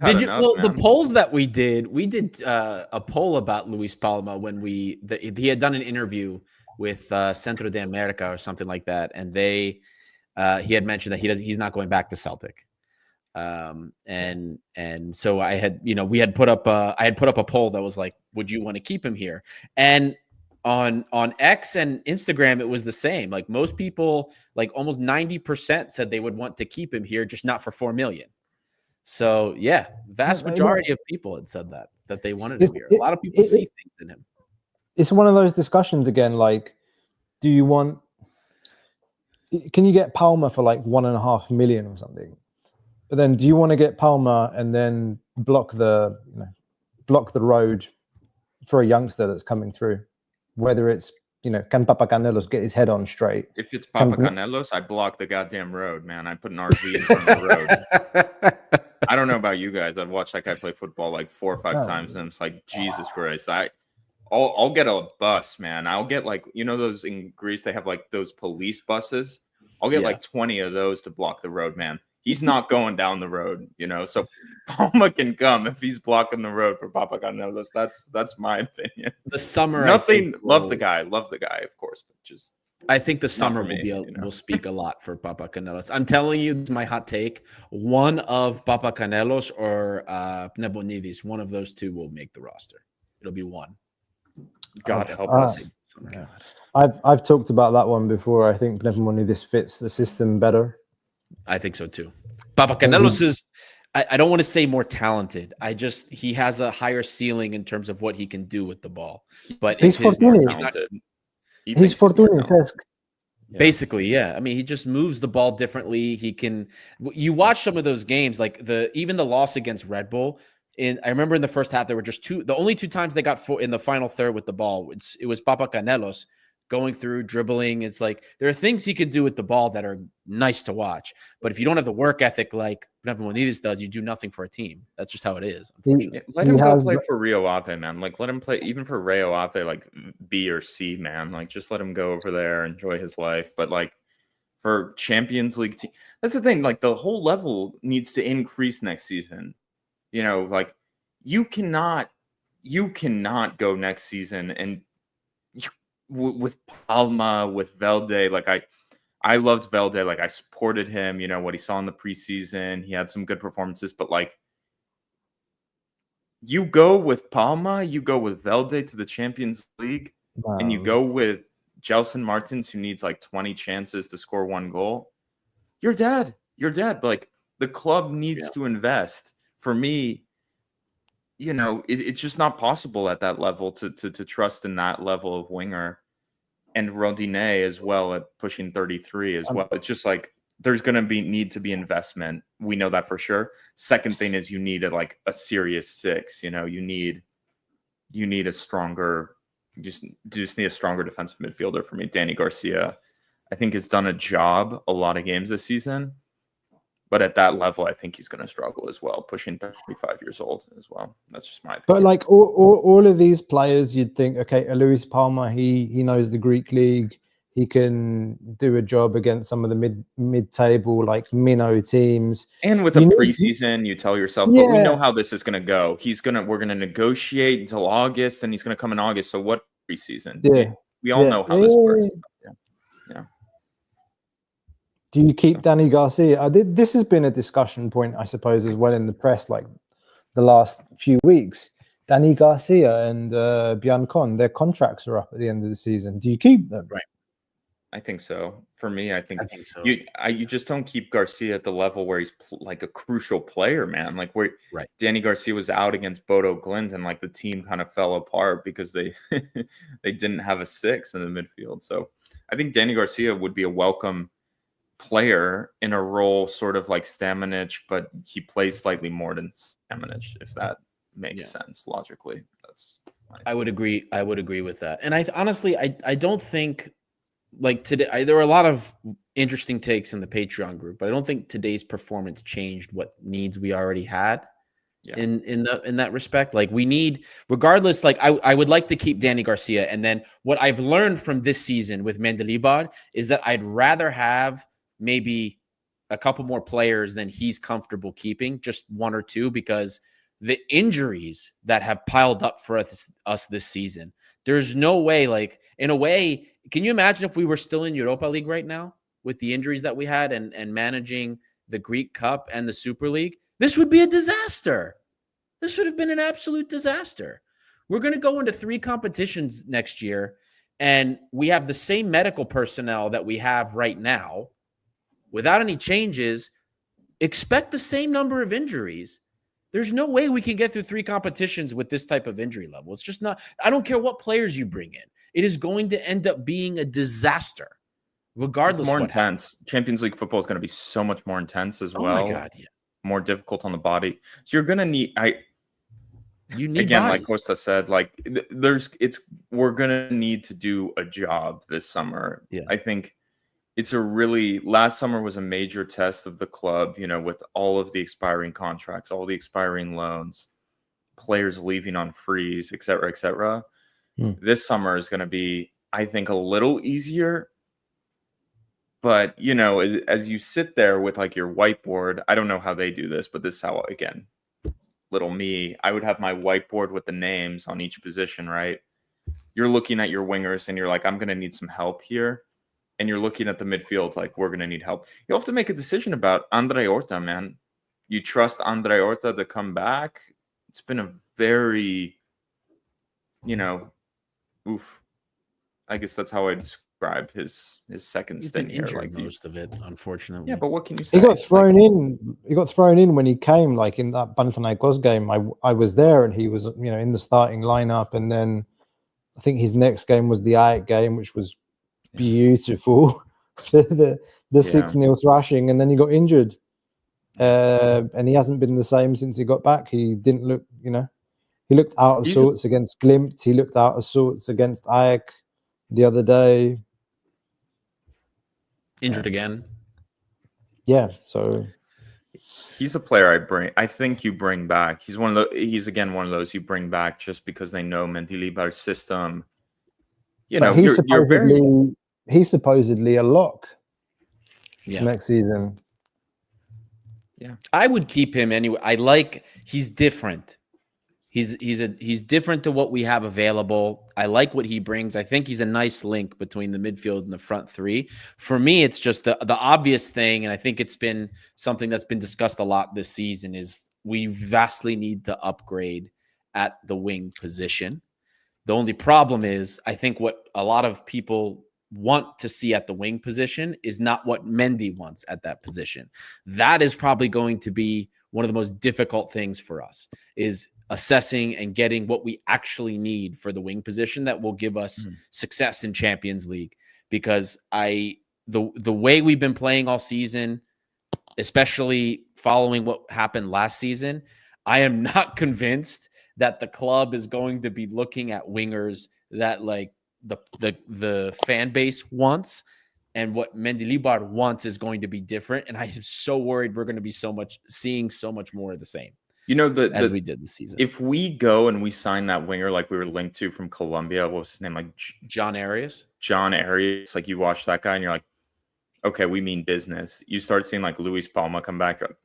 Did you? Enough, Well, man. the polls that we did a poll about Luis Palma when he had done an interview with Centro de America or something like that, and he had mentioned that he's not going back to Celtic. And so I had, we had put up I had put up a poll that was like, would you want to keep him here? And on X and Instagram, it was the same. Like most people, like almost 90% said they would want to keep him here, just not for 4 million. So yeah, vast majority of people had said that they wanted him here. A lot of people see things in him. It's one of those discussions again, like, can you get Palma for like 1.5 million or something? But then do you want to get Palma and then block the road for a youngster that's coming through? Whether it's, can Papacanelos get his head on straight? If it's Papacanelos, I block the goddamn road, man. I put an RV in front of the road. I don't know about you guys. I've watched that guy play football like 4 or 5 times, and it's like, Jesus Christ. I'll get a bus, man. I'll get like, those in Greece, they have like those police buses. I'll get like 20 of those to block the road, man. He's not going down the road, so Palma can come if he's blocking the road for Papacanelos. That's my opinion. The summer, love the guy, of course, but just I think the summer will speak a lot for Papacanelos. I'm telling you, this is my hot take. One of Papacanelos or Nebonidis, one of those two will make the roster. It'll be one. God help us. Yeah. I've talked about that one before. I think Nebonidis fits the system better. I think so too. Papacanelos is, I don't want to say more talented. He has a higher ceiling in terms of what he can do with the ball. But he's Fortuny-esque. Basically, yeah. I mean, he just moves the ball differently. You watch some of those games, like even the loss against Red Bull. I remember in the first half, there were just the only 2 times they got in the final third with the ball. It was Papacanelos going through, dribbling. It's like there are things he can do with the ball that are nice to watch. But if you don't have the work ethic like Nebonidis does, you do nothing for a team. That's just how it is, unfortunately. Let him go play for Rio Ave, man. Like, let him play even for Rio Ave, like B or C, man. Like, just let him go over there, enjoy his life. But like for Champions League team, that's the thing. Like the whole level needs to increase next season. Like you cannot go next season and with Palma, with Velde. Like I loved Velde. Like I supported him, what he saw in the preseason. He had some good performances, but like you go with Palma, you go with Velde to the Champions League, and you go with Gelson Martins, who needs like 20 chances to score 1 goal. You're dead. Like the club needs to invest. For me, it's just not possible at that level to trust in that level of winger. And Rodinei as well at pushing 33 as well. It's just like there's going to need to be investment. We know that for sure. Second thing is you need a serious 6. You need a stronger, just need a stronger defensive midfielder for me. Danny Garcia, I think, has done a job a lot of games this season. But at that level, I think he's going to struggle as well, pushing 35 years old as well. That's just my opinion. But like all of these players, you'd think, okay, Luis Palma, he knows the Greek league. He can do a job against some of the mid-table, like minnow teams. And with a preseason, you tell yourself, but we know how this is going to go. We're going to negotiate until August, and he's going to come in August. So what preseason? Yeah. We all know how this works. Yeah. Do you keep Danny Garcia? This has been a discussion point, I suppose, as well in the press, like the last few weeks. Danny Garcia and Biancon, their contracts are up at the end of the season. Do you keep them? Right. I think so. For me, I think so. You just don't keep Garcia at the level where he's like a crucial player, man. Like where Danny Garcia was out against Bodo Glimt, and like the team kind of fell apart because they they didn't have a 6 in the midfield. So I think Danny Garcia would be a welcome player in a role sort of like Stamenic, but he plays slightly more than Stamenic, if that makes sense logically. That's I would agree. I would agree with that. And honestly, I don't think like today, there were a lot of interesting takes in the Patreon group, but I don't think today's performance changed what needs we already had. In that respect, like we need, regardless, like I would like to keep Danny Garcia, and then what I've learned from this season with Mendilibar is that I'd rather have maybe a couple more players than he's comfortable keeping, just one or two, because the injuries that have piled up for us this season, there's no way, like in a way, can you imagine if we were still in Europa League right now with the injuries that we had and managing the Greek Cup and the Super League? This would be a disaster. This would have been an absolute disaster. We're going to go into 3 competitions next year, and we have the same medical personnel that we have right now. Without any changes, expect the same number of injuries. There's no way we can get through 3 competitions with this type of injury level. It's just not. I don't care what players you bring in. It is going to end up being a disaster, regardless. It's more intense. Champions League football is going to be so much more intense as well. Oh my God, yeah. More difficult on the body. So you're going to need. You need again, bodies. like Costa said, like we're going to need to do a job this summer. Yeah. I think it's last summer was a major test of the club, you know, with all of the expiring contracts, all the expiring loans, players leaving on freeze, et cetera, et cetera. This summer is going to be, I think, a little easier. But, you know, as you sit there with like your whiteboard, I don't know how they do this, but this is how, again, little me, I would have my whiteboard with the names on each position, right? You're looking at your wingers and you're like, I'm going to need some help here. And you're looking at the midfield like, we're going to need help. You have to make a decision about Andre Horta, man. You trust Andre Horta to come back? It's been a very, you know, oof. I guess that's how I describe his second stint here. Like most of it, unfortunately. Yeah, but what can you say? He got thrown in. He got thrown in when he came, like in that Panathinaikos game. I was there, and he was, you know, in the starting lineup. And then I think his next game was the AEK game, which was beautiful. the 6-0 thrashing, and then he got injured, and he hasn't been the same since he got back. He didn't look, you know, he looked out of sorts against Glimt. He looked out of sorts against AEK the other day. Injured again. Yeah, so he's a player I think you bring back. He's again one of those you bring back just because they know Mendilibar's system. You know, he's supposedly a lock next season. Yeah, I would keep him anyway. He's different. He's different to what we have available. I like what he brings. I think he's a nice link between the midfield and the front 3. For me, it's just the obvious thing, and I think it's been something that's been discussed a lot this season, is we vastly need to upgrade at the wing position. The only problem is, I think what a lot of people want to see at the wing position is not what Mendy wants at that position. That is probably going to be one of the most difficult things for us, is assessing and getting what we actually need for the wing position that will give us success in Champions League. Because the way we've been playing all season, especially following what happened last season, I am not convinced that the club is going to be looking at wingers that like the fan base wants, and what Mendilibar wants is going to be different. And I am so worried we're going to be seeing so much more of the same. You know, as we did this season. If we go and we sign that winger like we were linked to from Colombia, what was his name? Like John Arias. John Arias. Like you watch that guy and you're like, okay, we mean business. You start seeing like Luis Palma come back, you're like,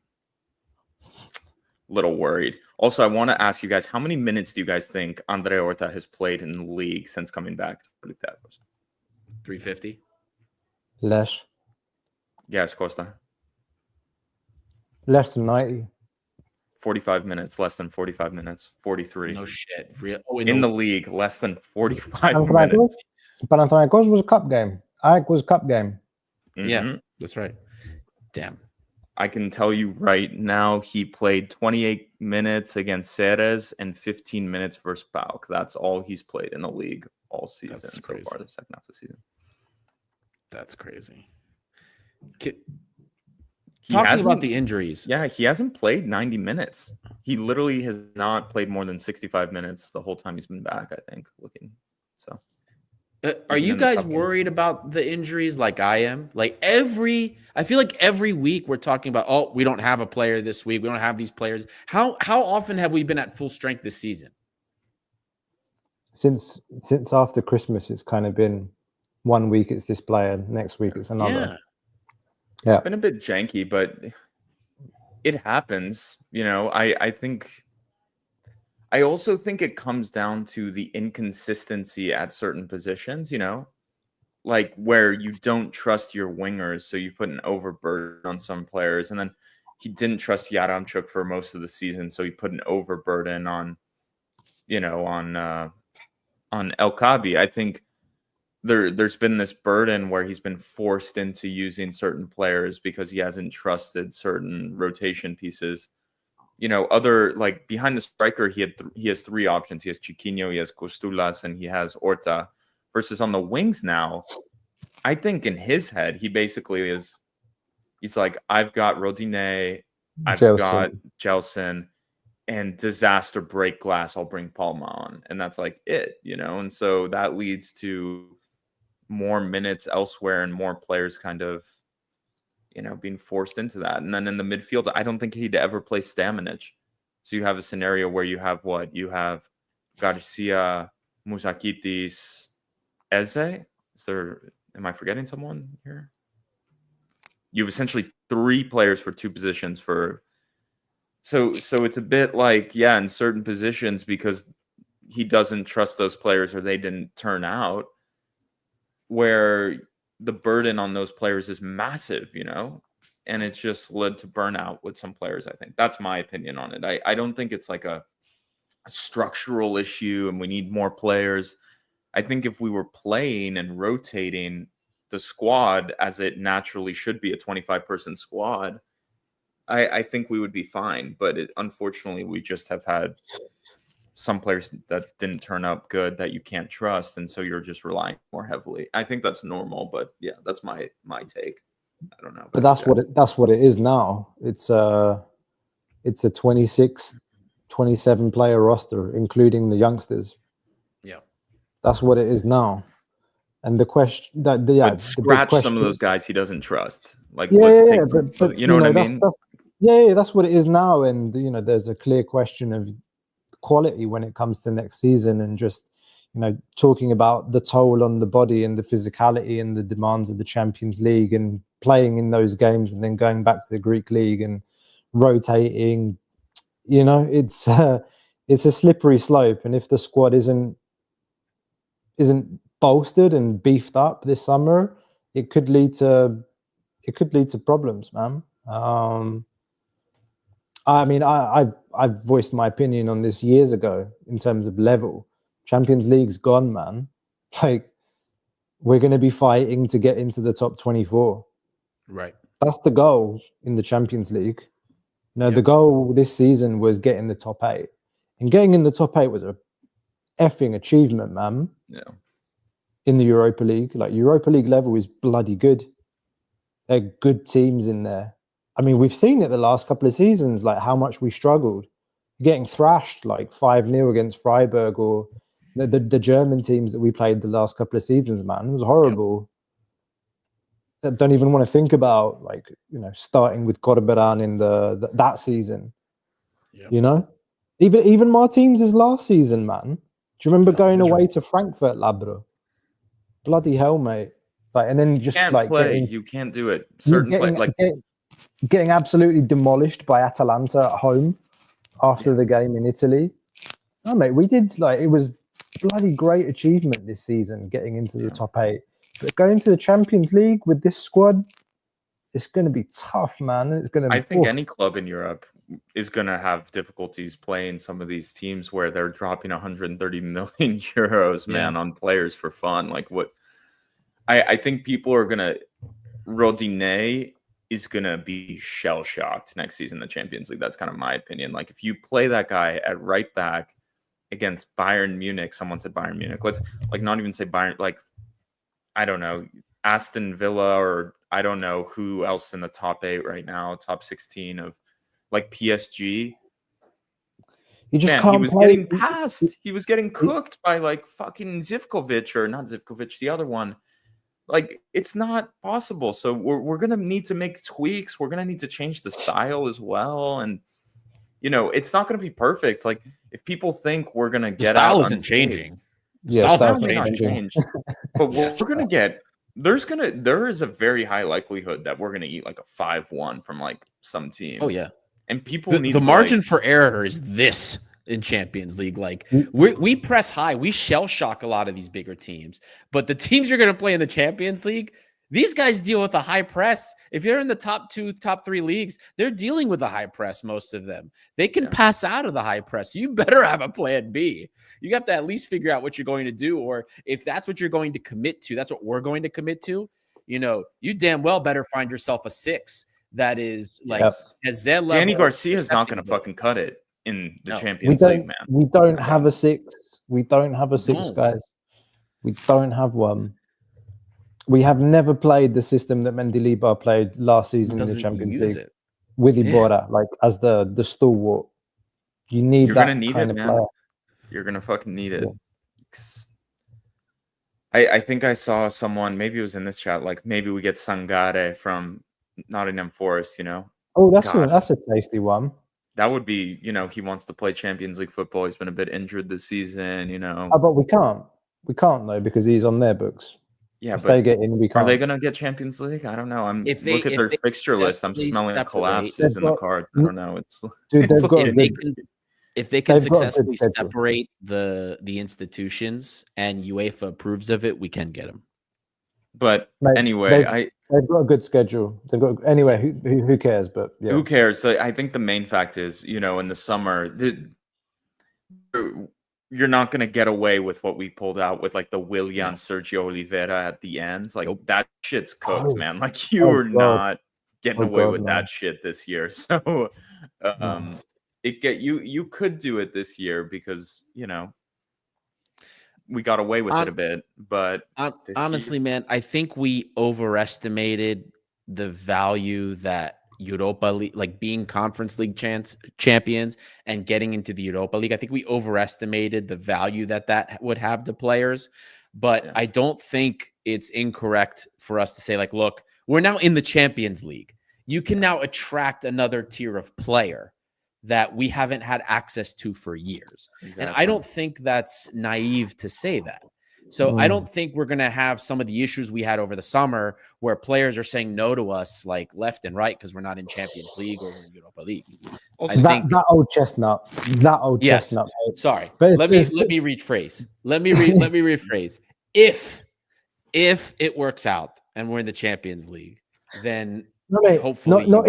little worried. Also, I want to ask you guys, how many minutes do you guys think Andre Horta has played in the league since coming back to OLYMPIACOS? 350. Less. Yes, Costa. Less than 90. 45 minutes, less than 45 minutes, 43. No shit. In the league, less than 45 minutes. Panathinaikos was a cup game. AEK was a cup game. Mm-hmm. Yeah, that's right. Damn. I can tell you right now, he played 28 minutes against Ceres and 15 minutes versus PAOK. That's all he's played in the league all season so far, the second half of the season. That's crazy. Talking about the injuries. Yeah, he hasn't played 90 minutes. He literally has not played more than 65 minutes the whole time he's been back, I think, looking. So are you guys worried about the injuries like I am? Like I feel like every week we're talking about, oh, we don't have a player this week. We don't have these players. How often have we been at full strength this season? Since after Christmas, it's kind of been 1 week it's this player, next week it's another. Yeah. It's been a bit janky, but it happens. I also think it comes down to the inconsistency at certain positions, like where you don't trust your wingers, so you put an overburden on some players. And then he didn't trust Yaramchuk for most of the season, so he put an overburden on El Kabi. I think there's been this burden where he's been forced into using certain players because he hasn't trusted certain rotation pieces. Other, like, behind the striker, he has three options. He has Chiquinho, he has Costulas, and he has Horta. Versus on the wings now, I think in his head, he basically he's like, I've got Rodinei, I've got Gelson, and disaster break glass, I'll bring Palma on. And that's like it, And so that leads to more minutes elsewhere and more players kind of, being forced into that. And then in the midfield, I don't think he'd ever play Stamenic. So you have a scenario where you have You have Garcia, Musakitis, Eze. Am I forgetting someone here? You have essentially three players for two positions so it's a bit like, in certain positions, because he doesn't trust those players or they didn't turn out, where the burden on those players is massive, and it's just led to burnout with some players. I think that's my opinion on it. I don't think it's like a structural issue and we need more players. I think if we were playing and rotating the squad as it naturally should be, a 25-person squad, I think we would be fine. But unfortunately, we just have had some players that didn't turn up good that you can't trust, and so you're just relying more heavily. I think that's normal, but yeah, that's my take. I don't know, but that's what it is now. It's a 26, 27 player roster, including the youngsters. Yeah, that's what it is now. And the question that scratch some of those guys he doesn't trust. Like, but, you know what I mean? That's what it is now. And there's a clear question of quality when it comes to next season, and just talking about the toll on the body and the physicality and the demands of the Champions League and playing in those games and then going back to the Greek league and rotating. It's a slippery slope, and if the squad isn't bolstered and beefed up this summer, it could lead to problems, man. I've voiced my opinion on this years ago in terms of level. Champions League's gone, man. Like, we're going to be fighting to get into the top 24. Right. That's the goal in the Champions League. The goal this season was getting the top 8. And getting in the top 8 was a effing achievement, man. Yeah. In the Europa League. Like, Europa League level is bloody good. There are good teams in there. I mean, we've seen it the last couple of seasons, like how much we struggled. Getting thrashed like 5-0 against Freiburg, or the German teams that we played the last couple of seasons, man. It was horrible. Yep. I don't even want to think about, like, starting with Corberan in that season. Yep. Even Martins' last season, man. Do you remember going away to Frankfurt, Labro? Bloody hell, mate. Like, and then just you can't do it. Getting absolutely demolished by Atalanta at home after the game in Italy. Oh, mate, we did, it was bloody great achievement this season, getting into the top 8. But going to the Champions League with this squad, it's going to be tough, man. I think any club in Europe is going to have difficulties playing some of these teams where they're dropping 130 million euros, man, on players for fun. Like, what? I think people are going to... Rodinei is going to be shell-shocked next season in the Champions League. That's kind of my opinion. Like, if you play that guy at right back against Bayern Munich, someone said Bayern Munich. Let's, not even say Bayern. Like, I don't know. Aston Villa, or I don't know who else in the top 8 right now, top 16 of like PSG. You just Man, can't he was play. getting passed. He was getting cooked by like fucking Zivkovic, or not Zivkovic, the other one. Like, it's not possible. So we're gonna need to make tweaks. We're gonna need to change the style as well. And it's not gonna be perfect. Like, if people think we're gonna The get out style isn't unscathed, changing. Yeah, Style's style not may not changing. change, but we're gonna get. There is a very high likelihood that we're gonna eat like a 5-1 from like some team. Oh yeah. And people need The to margin like, for error is this in Champions League. Like, Mm. we press high, we shell shock a lot of these bigger teams, but the teams you're going to play in the Champions League, these guys deal with a high press. If you're in the top 2, top 3 leagues, they're dealing with a high press. Most of them, they can pass out of the high press. You better have a plan B. You have to at least figure out what you're going to do, or if that's what you're going to commit to, that's what we're going to commit to. You damn well better find yourself a 6 that is like has their level. Danny Garcia is not going to fucking cut it in the Champions League, man. We don't have a 6. We don't have a 6, No. guys. We don't have one. We have never played the system that Mendilibar played last season in the Champions League with Iborra, like as the stalwart. You need You're that gonna need kind it, of man. player. You're gonna fucking need it. Yeah. I think I saw someone, maybe it was in this chat, like maybe we get Sangare from Nottingham Forest, Oh, that's a tasty one. That would be, he wants to play Champions League football. He's been a bit injured this season, Oh, but we can't. We can't though, because he's on their books. Yeah, if but they get in, we can't. Are they gonna get Champions League? I don't know. Look at their fixture list. I'm smelling collapses in the cards. I don't know. Dude, they've got if they can successfully separate the institutions and UEFA approves of it, we can get them. But anyway, they've got a good schedule. Who cares? But yeah. Who cares? I think the main fact is, in the summer, you're not going to get away with what we pulled out with like the Willian Sergio Oliveira at the end. Like that shit's cooked, man. Like you're not getting away with that shit this year. So you could do it this year because, we got away with it a bit, but honestly, man, I think we overestimated the value that Europa League, like being Conference League champions and getting into the Europa League. I think we overestimated the value that would have to players, but I don't think it's incorrect for us to say, like, look, we're now in the Champions League. You can now attract another tier of player that we haven't had access to for years. Exactly. And I don't think that's naive to say that. So I don't think we're going to have some of the issues we had over the summer where players are saying no to us like left and right because we're not in Champions League or in Europa League. That old chestnut. Chestnut. Sorry. But let me rephrase. Let me rephrase. If it works out and we're in the Champions League, then hopefully not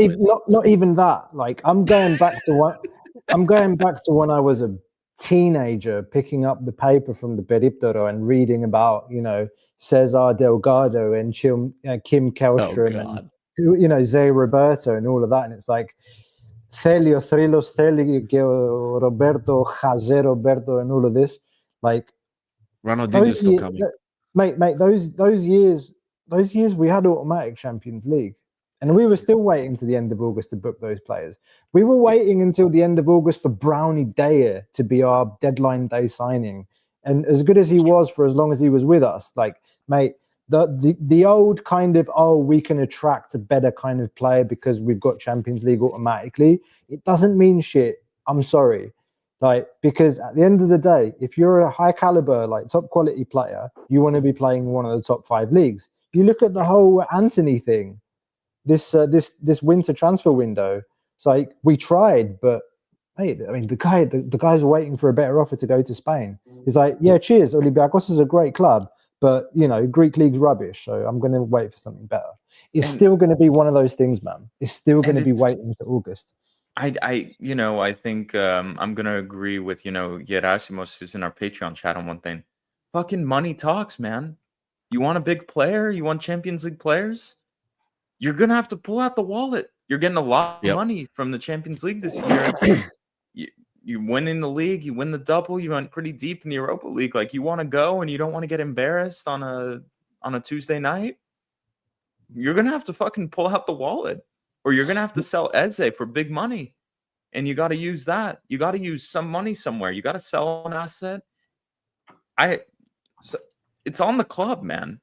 even that. Like I'm going back to when I was a teenager, picking up the paper from the Periptero and reading about Cesar Delgado and Kim Kallström and Zé Roberto and all of that, and it's like Celio Thrilos, Celio Roberto, Jose Roberto, and all of this. Like Ronaldinho's still coming, mate. Those years we had automatic Champions League. And we were still waiting to the end of August to book those players. We were waiting until the end of August for Brownie Dyer to be our deadline day signing. And as good as he was for as long as he was with us, like, mate, the old kind of, we can attract a better kind of player because we've got Champions League automatically. It doesn't mean shit. I'm sorry. Like, because at the end of the day, if you're a high caliber, like top quality player, you want to be playing one of the top 5 leagues. You look at the whole Anthony thing. This winter transfer window, it's like we tried, but hey, I mean the guys are waiting for a better offer to go to Spain. He's like, yeah, cheers, Olympiacos is a great club, but Greek league's rubbish, so I'm going to wait for something better. It's still going to be one of those things, man. It's still going to be waiting to August. I think I'm going to agree with Gerasimos, who's in our Patreon chat, on one thing. Fucking money talks, man. You want a big player? You want Champions League players? You're going to have to pull out the wallet. You're getting a lot of money from the Champions League this year. You win in the league, you win the double, you went pretty deep in the Europa League. Like, you want to go and you don't want to get embarrassed on a Tuesday night? you're gonna have to fucking pull out the wallet, or you're gonna have to sell Eze for big money, and you got to use that. You got to use some money somewhere. You got to sell an asset. So it's on the club, man.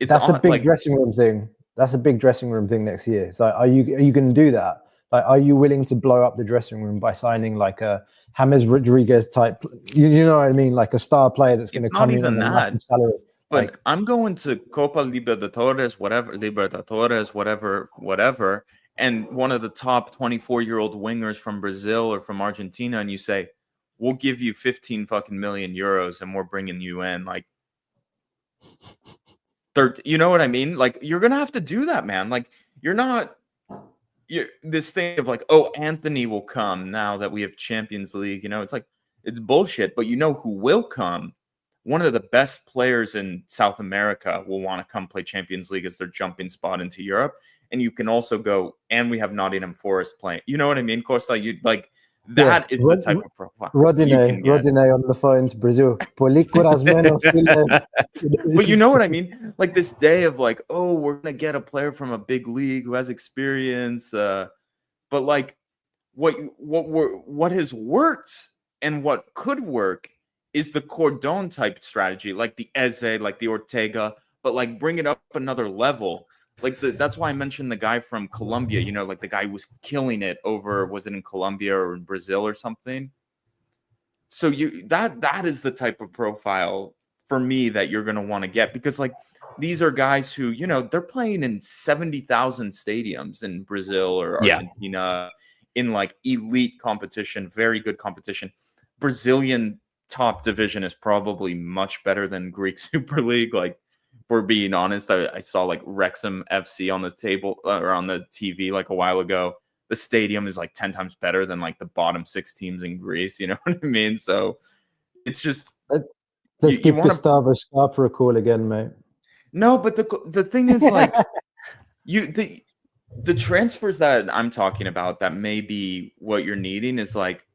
That's a big dressing room thing. That's a big dressing room thing next year. So are you going to do that? Like, are you willing to blow up the dressing room by signing like a James Rodriguez type? You know what I mean? Like a star player that's going to come in on a massive salary. But I'm going to Copa Libertadores, whatever, and one of the top 24-year-old wingers from Brazil or from Argentina, and you say, we'll give you 15 fucking million euros and we're bringing you in like 30, you know what I mean? Like, you're going to have to do that, man. Like, this thing of like, oh, Anthony will come now that we have Champions League, you know, it's like, it's bullshit. But you know who will come? One of the best players in South America will want to come play Champions League as their jumping spot into Europe. And you can also go, and we have Nottingham Forest playing. You know what I mean, Costa? You like that is the type of profile. Rodinei on the phone to Brazil. But you know what I mean? Like this day of like, oh, we're gonna get a player from a big league who has experience. But like what has worked and what could work is the Cordon type strategy, like the Eze, like the Ortega, but like bring it up another level. Like that's why I mentioned the guy from Colombia, you know, like the guy who was killing it over, was it in Colombia or in Brazil or something? So that is the type of profile for me that you're going to want to get, because like these are guys who, you know, they're playing in 70,000 stadiums in Brazil or Argentina in like elite competition, very good competition. Brazilian top division is probably much better than Greek Super League. Like, for being honest, I saw like Wrexham FC on the table or on the TV like a while ago. The stadium is like 10 times better than like the bottom 6 teams in Greece. You know what I mean? So it's just let's give Gustavo Scarpa a call again, mate. No, but the thing is like the transfers that I'm talking about that may be what you're needing is like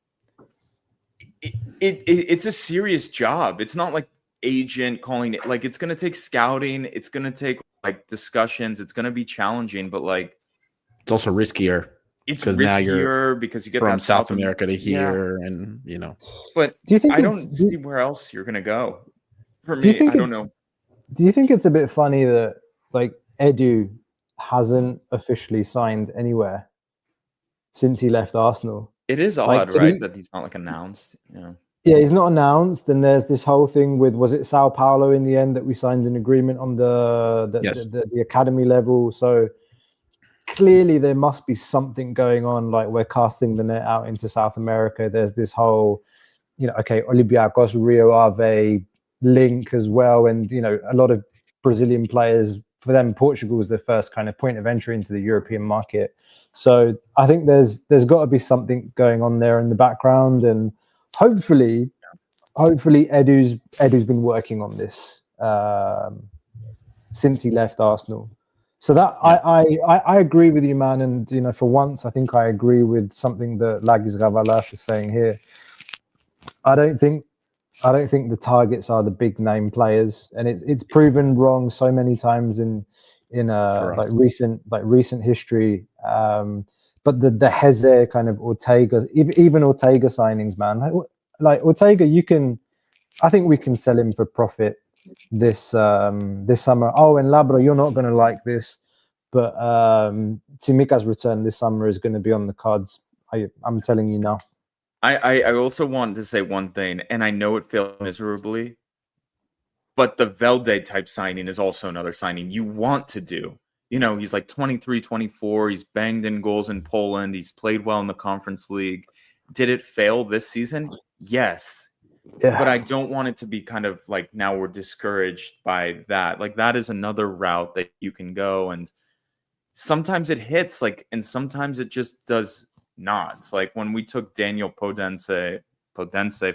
it's a serious job. It's not like agent calling it, like it's going to take scouting, it's going to take like discussions, it's going to be challenging, but like it's also riskier. It's riskier now you're because you get from South America to here, and you know. But do you think I don't see where else you're going to go? For me, I don't know. Do you think it's a bit funny that like Edu hasn't officially signed anywhere since he left Arsenal? It is odd, like, right? That he's not like announced. Yeah, he's not announced. And there's this whole thing with, was it Sao Paulo in the end that we signed an agreement on the academy level? So clearly there must be something going on. Like we're casting the net out into South America. There's this whole, you know, okay, Olympiacos, Rio Ave link as well. And, you know, a lot of Brazilian players, for them, Portugal was their first kind of point of entry into the European market. So I think there's got to be something going on there in the background, and hopefully Edu's been working on this since he left Arsenal. So that I agree with you, man. And you know, for once, I think I agree with something that Lagis Gavalas is saying here. I don't think the targets are the big name players, and it's proven wrong so many times in recent history. But the Heze kind of Ortega, even Ortega signings, man, like Ortega, I think we can sell him for profit this summer. Oh, and Labra, you're not going to like this, but Tsimikas' return this summer is going to be on the cards. I'm telling you now. I also wanted to say one thing, and I know it failed miserably, but the Velde type signing is also another signing you want to do. You know, he's like 23, 24. He's banged in goals in Poland. He's played well in the Conference League. Did it fail this season? Yes. Yeah. But I don't want it to be kind of like now we're discouraged by that. Like that is another route that you can go. And sometimes it hits, like, and sometimes it just does not. It's like when we took Daniel Podense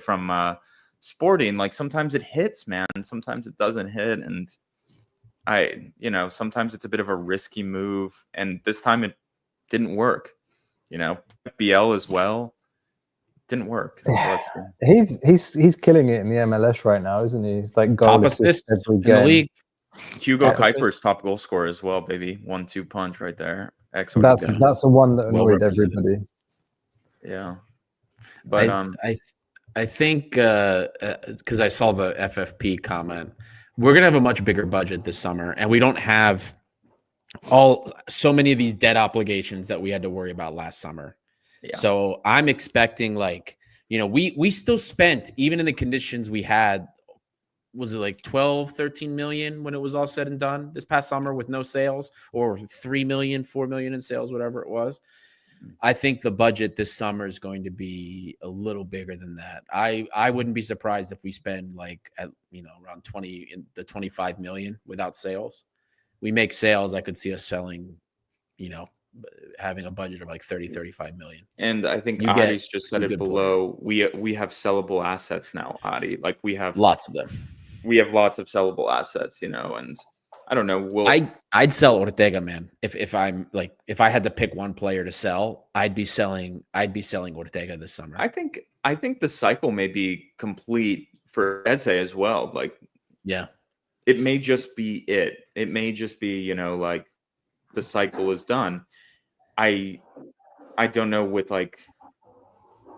from Sporting, like sometimes it hits, man. Sometimes it doesn't hit. And sometimes it's a bit of a risky move, and this time it didn't work. You know, BL as well didn't work. So he's killing it in the MLS right now, isn't he? He's like top assist in the league. Hugo Ex- Kuiper's top goal scorer as well, baby. 1-2 punch right there. That's Ortega. the one that Well annoyed represented. everybody. Yeah. But I think because I saw the FFP comment, we're gonna have a much bigger budget this summer, and we don't have so many of these debt obligations that we had to worry about last summer. Yeah. So I'm expecting we still spent, even in the conditions we had, was it like 12, 13 million when it was all said and done this past summer with no sales, or 3 million, 4 million in sales, whatever it was. I think the budget this summer is going to be a little bigger than that. I wouldn't be surprised if we spend around 25 million without sales. We make sales, I could see us selling, having a budget of like 30, 35 million. And I think Adi's just said it below. We have sellable assets now, Adi. Like we have lots of them. We have lots of sellable assets, and I don't know. I'd sell Ortega, man. If I had to pick one player to sell, I'd be selling Ortega this summer. I think the cycle may be complete for Eze as well. Like, yeah, it may just be it. It may just be, like the cycle is done. I don't know with like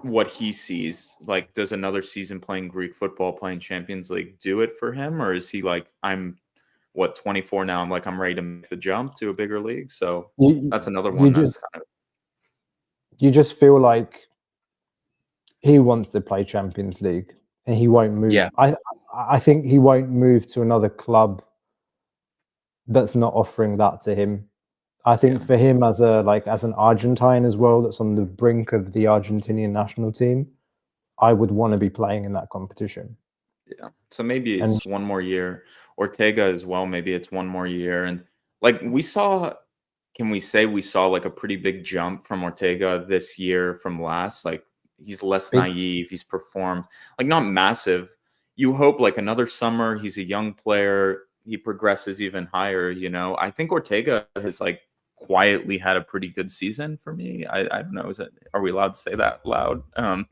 what he sees. Like, does another season playing Greek football, playing Champions League do it for him? Or is he like, I'm 24 now? I'm ready to make the jump to a bigger league. So that's another one. You just feel like he wants to play Champions League and he won't move. Yeah. I think he won't move to another club that's not offering that to him. I think for him as an Argentine as well, that's on the brink of the Argentinian national team, I would want to be playing in that competition. Yeah. So maybe it's one more year. Ortega as well, maybe it's one more year. And can we say we saw like a pretty big jump from Ortega this year from last? Like, he's less naive, he's performed, like, not massive. You hope like another summer, he's a young player, he progresses even higher, I think Ortega has like quietly had a pretty good season for me. I don't know, are we allowed to say that loud?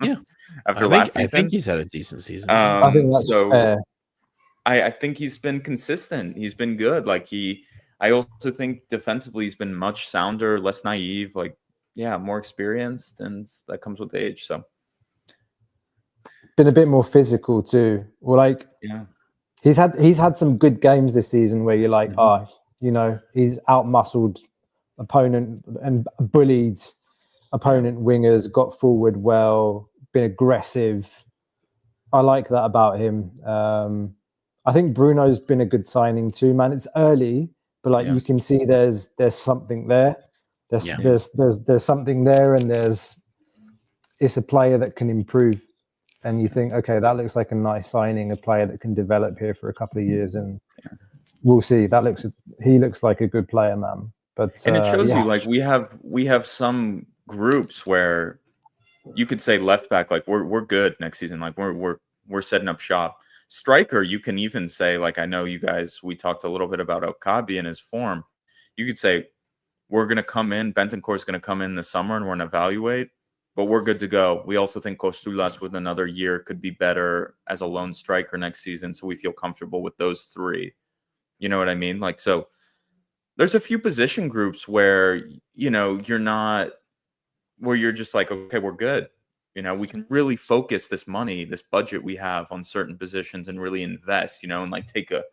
Yeah. After last season, I think he's had a decent season. I think that's fair. I think he's been consistent. He's been good. I also think defensively he's been much sounder, less naive, more experienced, and that comes with age. So been a bit more physical too. Well, he's had some good games this season where you're like, he's out-muscled opponent and bullied opponent wingers, got forward well, been aggressive. I like that about him. I think Bruno's been a good signing too, man. It's early, but you can see there's something there. There's something there, and it's a player that can improve. And you think, okay, that looks like a nice signing, a player that can develop here for a couple of years, and we'll see. He looks like a good player, man. But it shows you we have some groups where you could say left back, we're good next season, we're setting up shop. Striker, you can even say, I know you guys, we talked a little bit about Okabi and his form. You could say we're going to come in, Bentancur is going to come in the summer and we're going to evaluate, but we're good to go. We also think Kostulas with another year could be better as a lone striker next season, so we feel comfortable with those three. You know what I mean? So there's a few position groups where, you're not, where you're just like, okay, we're good. We can really focus this money, this budget we have on certain positions and really invest, and take a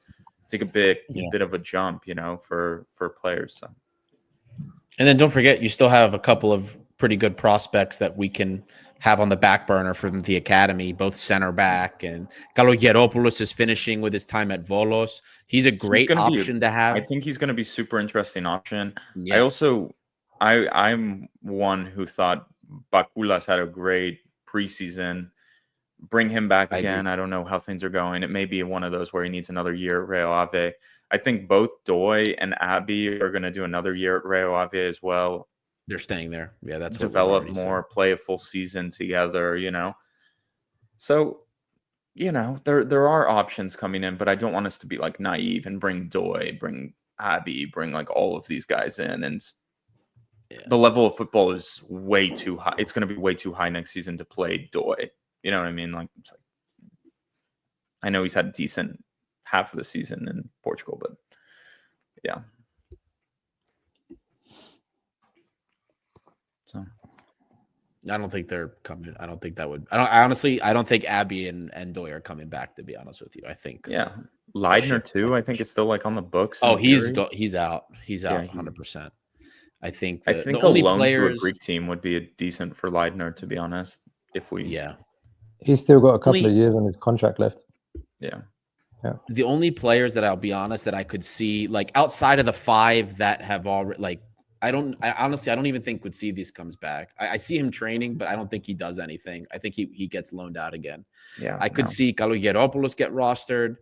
bit of a jump, for players. So. And then don't forget, you still have a couple of pretty good prospects that we can have on the back burner from the academy, both center back, and Kalogeropoulos is finishing with his time at Volos. He's a great option to have. I think he's going to be super interesting option. Yeah. I'm one who thought Bakulas had a great preseason. Bring him back again. I don't know how things are going. It may be one of those where he needs another year at Real Ave. I think both Doi and Abby are going to do another year at Real Ave as well. They're staying there. Yeah, that's develop more, play a full season together, So, there are options coming in, but I don't want us to be naive and bring Doi, bring Abby, bring all of these guys in. And the level of football is way too high. It's going to be way too high next season to play Doi. You know what I mean? I know he's had a decent half of the season in Portugal, but Yeah. So I don't think they're coming. I don't think that would. I don't think Abby and Doy are coming back. To be honest with you, I think. Yeah, Leidner too. I think it's still like on the books. Oh, he's theory. He's out. He's out. Yeah, 100%. I think. I think the only a loan players to a Greek team would be decent for Leidner, to be honest. If we, Yeah, He's still got a couple of years on his contract left. Yeah. The only players that I'll be honest that I could see, like outside of the 5 that have already, like I honestly don't even think Gutsidis comes back. I see him training, but I don't think he does anything. I think he gets loaned out again. Yeah, I could see Kalogeropoulos get rostered.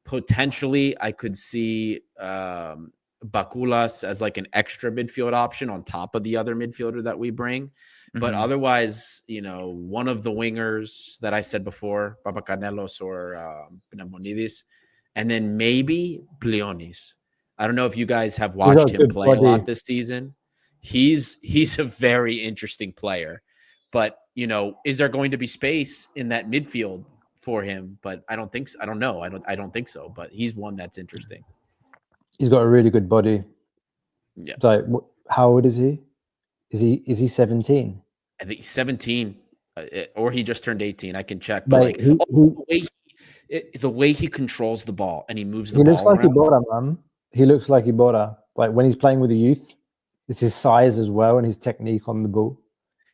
Potentially, I could see Bakulas as like an extra midfield option on top of the other midfielder that we bring. But otherwise, one of the wingers that I said before, Papacanelos or Pneummonidis, and then maybe Plionis. I don't know if you guys have watched him play a lot this season. He's a very interesting player. But, is there going to be space in that midfield for him? But I don't think so. I don't know. I don't think so. But he's one that's interesting. He's got a really good body. Yeah. Like, how old is he? Is he 17? I think he's 17, or he just turned 18. I can check. But the way he controls the ball and he moves the ball. He looks like Iborra, man. He looks like Iborra. Like when he's playing with the youth, it's his size as well and his technique on the ball.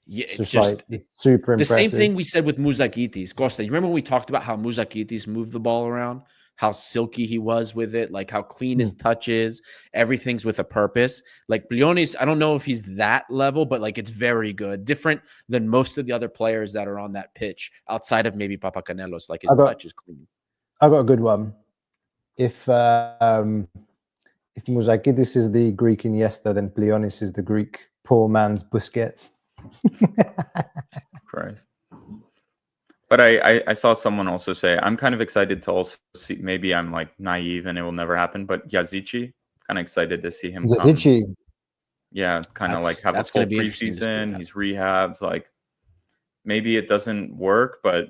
Yeah, it's just super impressive. The same thing we said with Mouzakitis. Costa, you remember when we talked about how Mouzakitis moved the ball around? How silky he was with it, like how clean his touch is. Everything's with a purpose. Like Plionis, I don't know if he's that level, but like it's very good. Different than most of the other players that are on that pitch, outside of maybe Papacanelos. Like his touch is clean. I got a good one. If Mouzakitis is the Greek Iniesta, then Plionis is the Greek poor man's Busquets. Christ. But I saw someone also say, I'm kind of excited to also see, maybe I'm like naive and it will never happen, but Yazici, kind of excited to see him come. Yeah, kind of like have a full preseason. He's rehabs. Like maybe it doesn't work, but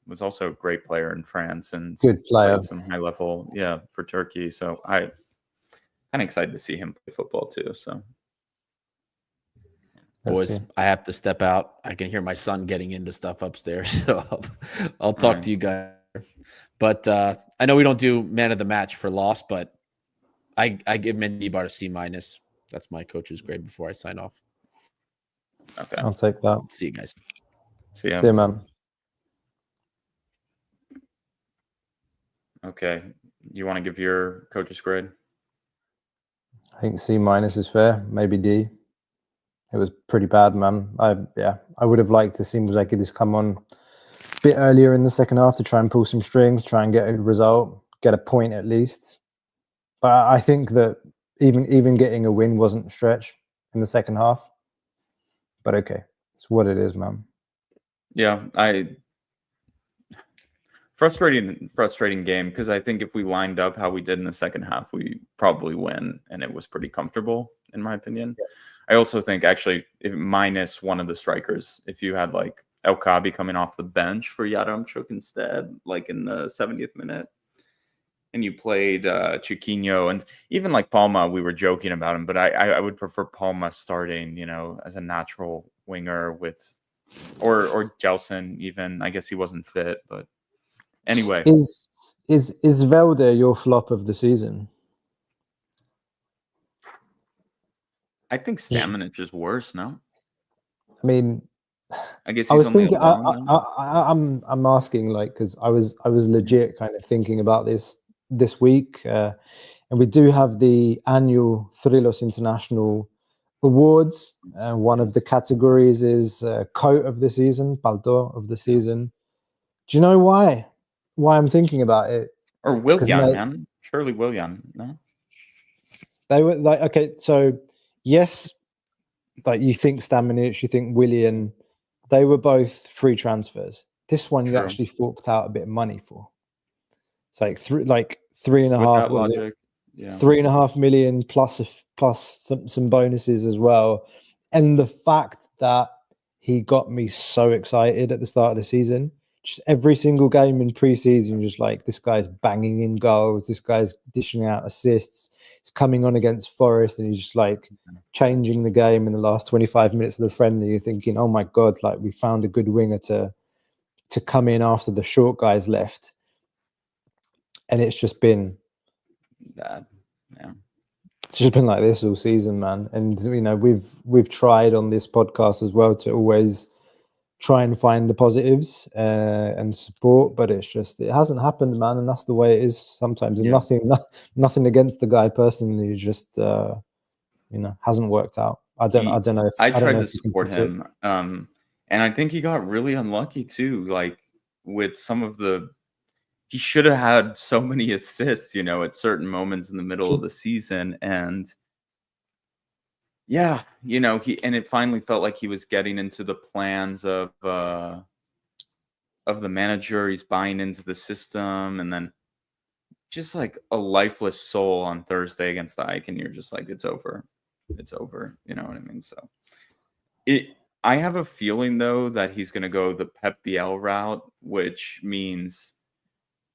was also a great player in France and good player. Played some high level, for Turkey. So I kind of excited to see him play football too. So. Boys, I have to step out. I can hear my son getting into stuff upstairs, so I'll talk to you guys. But I know we don't do man of the match for loss, but I give Mendilibar a C-. That's my coach's grade before I sign off. Okay, I'll take that. See you guys. See ya. See you, man. Okay, you want to give your coach's grade? I think C- is fair. Maybe D. It was pretty bad, man. I would have liked to see Mouzakitis come on a bit earlier in the second half to try and pull some strings, try and get a result, get a point at least. But I think that even getting a win wasn't a stretch in the second half. But okay, it's what it is, man. Yeah, frustrating game because I think if we lined up how we did in the second half, we probably win, and it was pretty comfortable in my opinion. Yeah. I also think actually if minus one of the strikers, if you had like El Kabi coming off the bench for Yaramchuk instead, like in the 70th minute, and you played Chiquinho and even like Palma, we were joking about him, but I would prefer Palma starting, as a natural winger with, or Gelson even. I guess he wasn't fit, but anyway. Is Velde your flop of the season? I think Stamenic is worse, no? I mean, I guess I was thinking. I'm asking, like, because I was legit kind of thinking about this week, and we do have the annual Thrillos International Awards. One of the categories is coat of the season, palto of the season. Do you know why I'm thinking about it? Or Willian, man. Surely Willian, no? They were like, okay, so yes, like you think Stamenic, you think Willian, they were both free transfers. This one you actually forked out a bit of money for. It's like 3.5 million plus some bonuses as well. And the fact that he got me so excited at the start of the season, just every single game in preseason, just like this guy's banging in goals, this guy's dishing out assists, he's coming on against Forest, and he's just like changing the game in the last 25 minutes of the friendly. You're thinking, oh my god, like we found a good winger to come in after the short guys left, and it's just been bad. Yeah, it's just been like this all season, man. And you know, we've tried on this podcast as well to always try and find the positives and support, but it hasn't happened, man. And that's the way it is sometimes. And nothing against the guy personally, just hasn't worked out. I don't know if I tried to support him, and I think he got really unlucky too. Like with some of he should have had so many assists, at certain moments in the middle of the season, and yeah, and it finally felt like he was getting into the plans of the manager. He's buying into the system, and then just like a lifeless soul on Thursday against the Ike, and you're just like, it's over. It's over. You know what I mean? So I have a feeling though that he's going to go the Pep Biel route, which means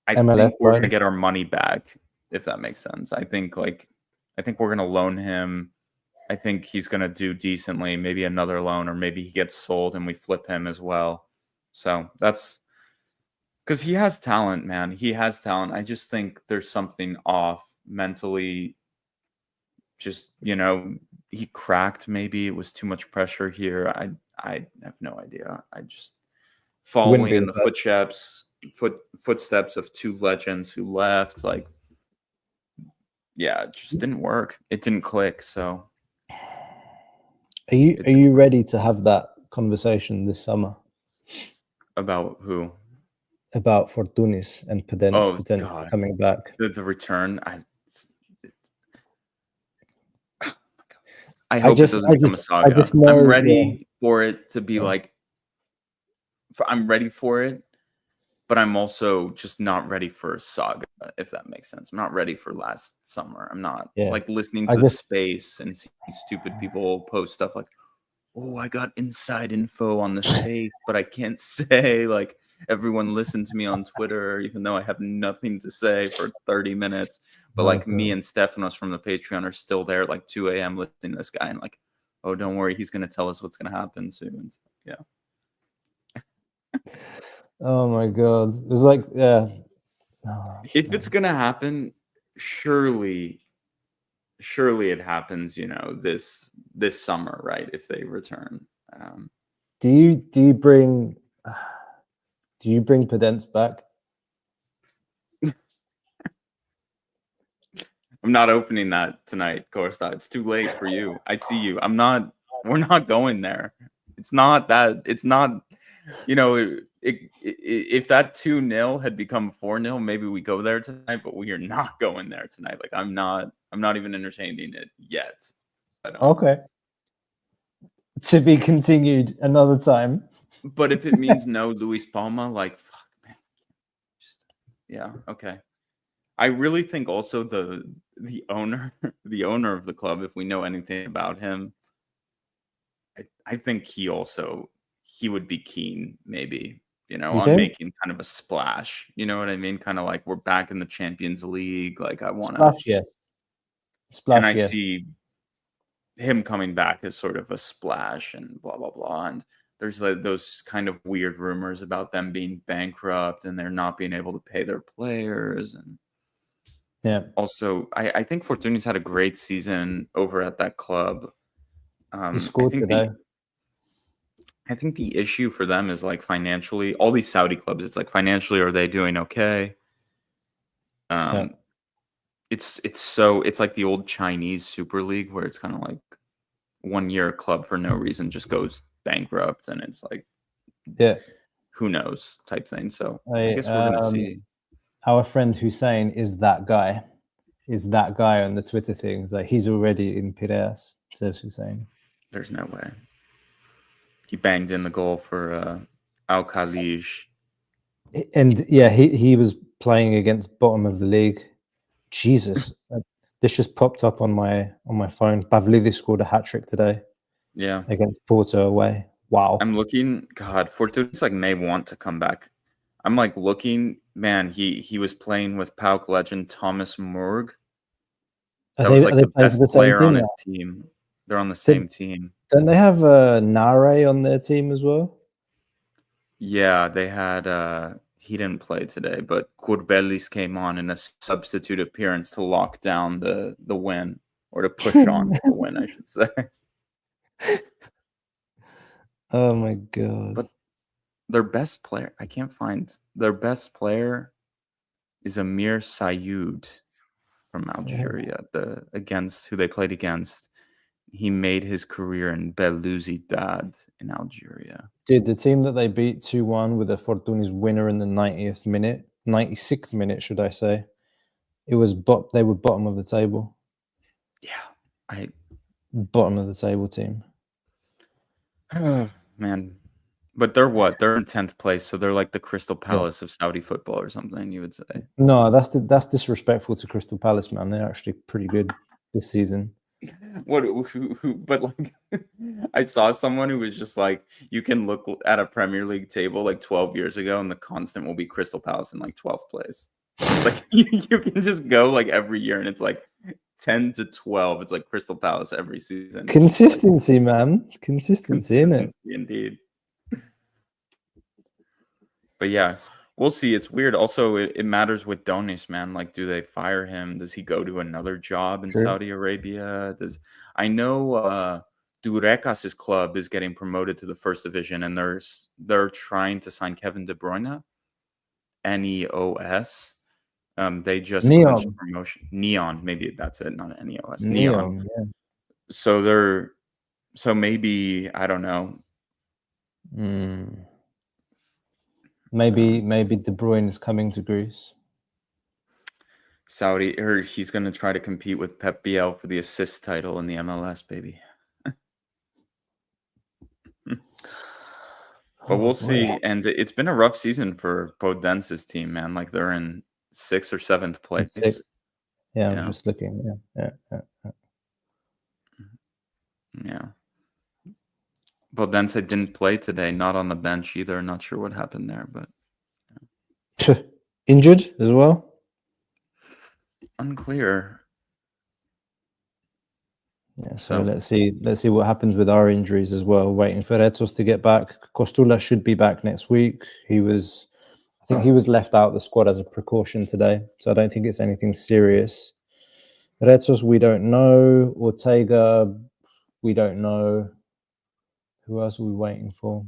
I think we're going to get our money back, if that makes sense. I think we're going to loan him. I think he's going to do decently, maybe another loan, or maybe he gets sold and we flip him as well. So that's because he has talent, man. He has talent. I just think there's something off mentally. Just, he cracked. Maybe it was too much pressure here. I have no idea. I just following in the footsteps of two legends who left. Like, yeah, it just didn't work. It didn't click. So. Are you ready to have that conversation this summer? About who? About Fortounis and Pedence potentially coming back. The return. I hope it doesn't become a saga. I'm ready for it to be I'm ready for it, but I'm also just not ready for a saga, if that makes sense. I'm not ready for last summer. I'm not listening to the space and seeing stupid people post stuff like, oh, I got inside info on the space, but I can't say, like, everyone listen to me on Twitter, even though I have nothing to say for 30 minutes. But me and Stefanos from the Patreon are still there at like 2 a.m. listening to this guy and like, oh, don't worry, he's going to tell us what's going to happen soon. So, yeah. Oh my God. It was like, yeah. If it's going to happen, surely it happens, this summer, right? If they return. Do you bring Pedence back? I'm not opening that tonight, Korsta. It's too late for you. I see you. We're not going there. It's not that. It's not, if that 2-0 had become 4-0, maybe we go there tonight, but we are not going there tonight. Like, I'm not even entertaining it yet. Okay. To be continued another time. But if it means no Luis Palma, like, fuck, man. Yeah, okay. I really think also the owner of the club, if we know anything about him, I think he would be keen, maybe, on making kind of a splash. You know what I mean? Kind of like we're back in the Champions League. Like I want to splash, yes. Splash, and I see him coming back as sort of a splash and blah blah blah. And there's those kind of weird rumors about them being bankrupt and they're not being able to pay their players. And yeah, also I think Fortounis had a great season over at that club. He scored today. I think the issue for them is like financially. All these Saudi clubs, it's like financially, are they doing okay? It's like the old Chinese Super League where it's kind of like 1 year a club for no reason just goes bankrupt, and it's like, who knows type thing. So I guess we're gonna see. Our friend Hussein is that guy on the Twitter things. Like he's already in Piraeus, says Hussein. There's no way. He banged in the goal for Al Khalij. And yeah, he was playing against bottom of the league. Jesus, this just popped up on my phone. Pavlidis scored a hat-trick today. Yeah. Against Porto away. Wow. I'm looking, God, Fortounis like may want to come back. I'm like looking, man. He was playing with PAOK legend Thomas Morg. That was like are they the playing for best the same player on team his now? team. They're on the same team. Don't they have Nare on their team as well? Yeah, they had he didn't play today, but Courbelis came on in a substitute appearance to lock down the win, or to push on the win, I should say. Oh my god. But their best player, I can't find their best player is Amir Sayoud from Algeria, against who they played against. He made his career in Belouizdad in Algeria. Dude, the team that they beat 2-1 with a Fortunis winner in the 90th minute, 96th minute, should I say? They were bottom of the table. Yeah, Bottom of the table team. Man. But they're what? They're in 10th place, so they're like the Crystal Palace of Saudi football or something, you would say. No, that's disrespectful to Crystal Palace, man. They're actually pretty good this season. But like, I saw someone who was just like, you can look at a Premier League table like 12 years ago, and the constant will be Crystal Palace in like 12th place. Like you can just go like every year, and it's like 10 to 12. It's like Crystal Palace every season. Consistency, man. Consistency, innit? Indeed. But yeah, we'll see. It's weird. Also, it matters with Donis, man. Like, do they fire him? Does he go to another job in Saudi Arabia? I know Durekas's club is getting promoted to the first division, and they're trying to sign Kevin De Bruyne. NEOS. They just clinched promotion. Neon, maybe that's it, not NEOS. Neon. Yeah. So maybe, I don't know. Maybe De Bruyne is coming to Greece. Saudi, or he's going to try to compete with Pep Biel for the assist title in the MLS, baby. But we'll see. And it's been a rough season for Podence's team, man. Like, they're in 6th or 7th place. Yeah, I'm just looking. Yeah. Podense didn't play today, not on the bench either. Not sure what happened there, but injured as well. Unclear. Yeah, so let's see what happens with our injuries as well. Waiting for Retsos to get back. Kostula should be back next week. I think he was left out of the squad as a precaution today, so I don't think it's anything serious. Retsos, we don't know. Ortega, we don't know. Who else are we waiting for?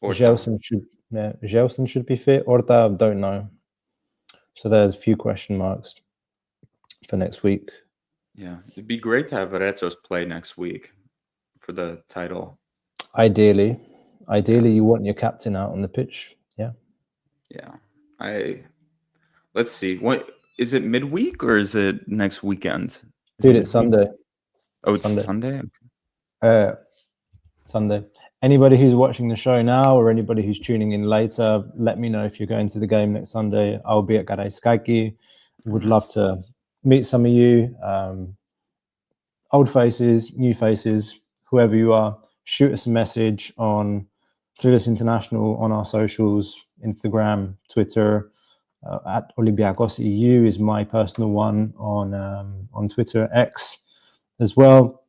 Gelson should be fit. Orta, don't know. So there's a few question marks for next week. Yeah, it'd be great to have Retsos play next week for the title. Ideally, you want your captain out on the pitch. Yeah. Let's see. What is it, midweek or is it next weekend? Dude, it's Sunday. Oh, it's Sunday? Sunday. Anybody who's watching the show now or anybody who's tuning in later, let me know if you're going to the game next Sunday. I'll be at Karaiskaki. Would love to meet some of you. Old faces, new faces, whoever you are, shoot us a message on Thrillers International on our socials, Instagram, Twitter, at Olympiakos EU is my personal one on Twitter, X as well.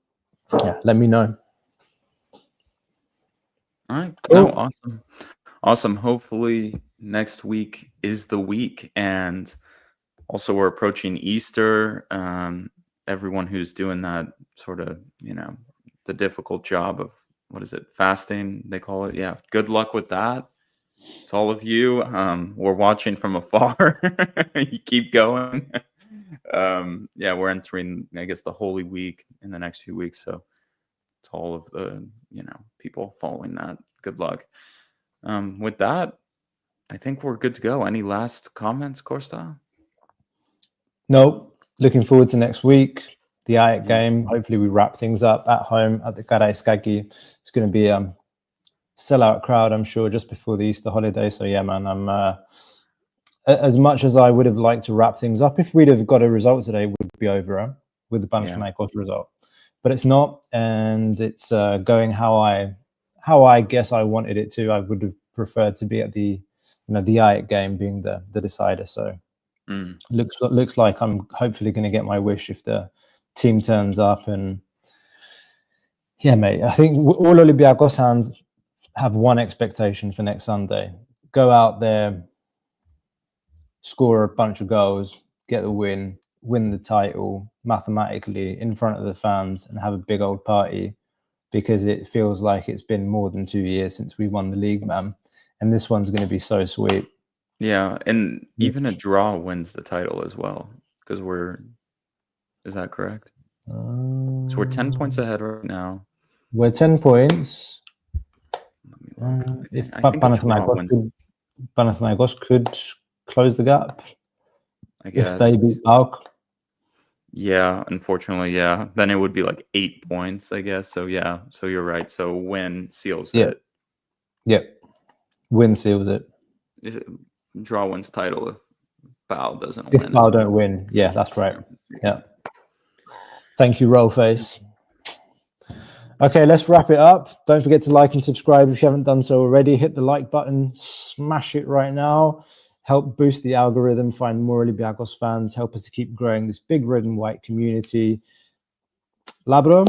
Yeah, let me know. All right. Cool. No, awesome. Hopefully next week is the week, and also we're approaching Easter. Everyone who's doing that sort of, the difficult job of, what is it, fasting, they call it. Yeah. Good luck with that. To all of you. We're watching from afar. You keep going. We're entering, I guess, the Holy Week in the next few weeks. So to all of the, people following that, good luck. With that, I think we're good to go. Any last comments, Costa? No. Looking forward to next week, the AEK game. Hopefully we wrap things up at home at the Karaiskaki. It's going to be a sellout crowd, I'm sure, just before the Easter holiday. So yeah, man, I'm as much as I would have liked to wrap things up, if we'd have got a result today, would be over with the Panathinaikos result. But it's not, and it's going how I guess I wanted it to. I would have preferred to be at the the AEK game being the decider. So looks like I'm hopefully going to get my wish if the team turns up. And yeah, mate, I think all Olympiacos fans have one expectation for next Sunday: go out there, score a bunch of goals, get the win the title mathematically in front of the fans, and have a big old party, because it feels like it's been more than 2 years since we won the league, man. And this one's going to be so sweet. Yeah, and even a draw wins the title as well, because is that correct? So we're 10 points ahead right now. We're 10 points. If I think Panathinaikos could close the gap, I guess, if they beat PAOK. Yeah, unfortunately, yeah. Then it would be like 8 points, I guess. So yeah, so you're right. So win seals it. Yep. Win seals it. Draw wins title if PAOK doesn't if win. If PAOK don't win. Yeah, that's right. Yeah. Thank you, Rollface. Okay, let's wrap it up. Don't forget to like and subscribe if you haven't done so already. Hit the like button, smash it right now. Help boost the algorithm, find more Olympiacos fans, help us to keep growing this big red and white community. Labro?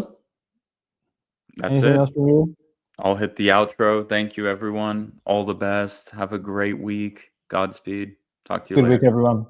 That's anything it. Else from you? I'll hit the outro. Thank you, everyone. All the best. Have a great week. Godspeed. Talk to you later. Good week, everyone.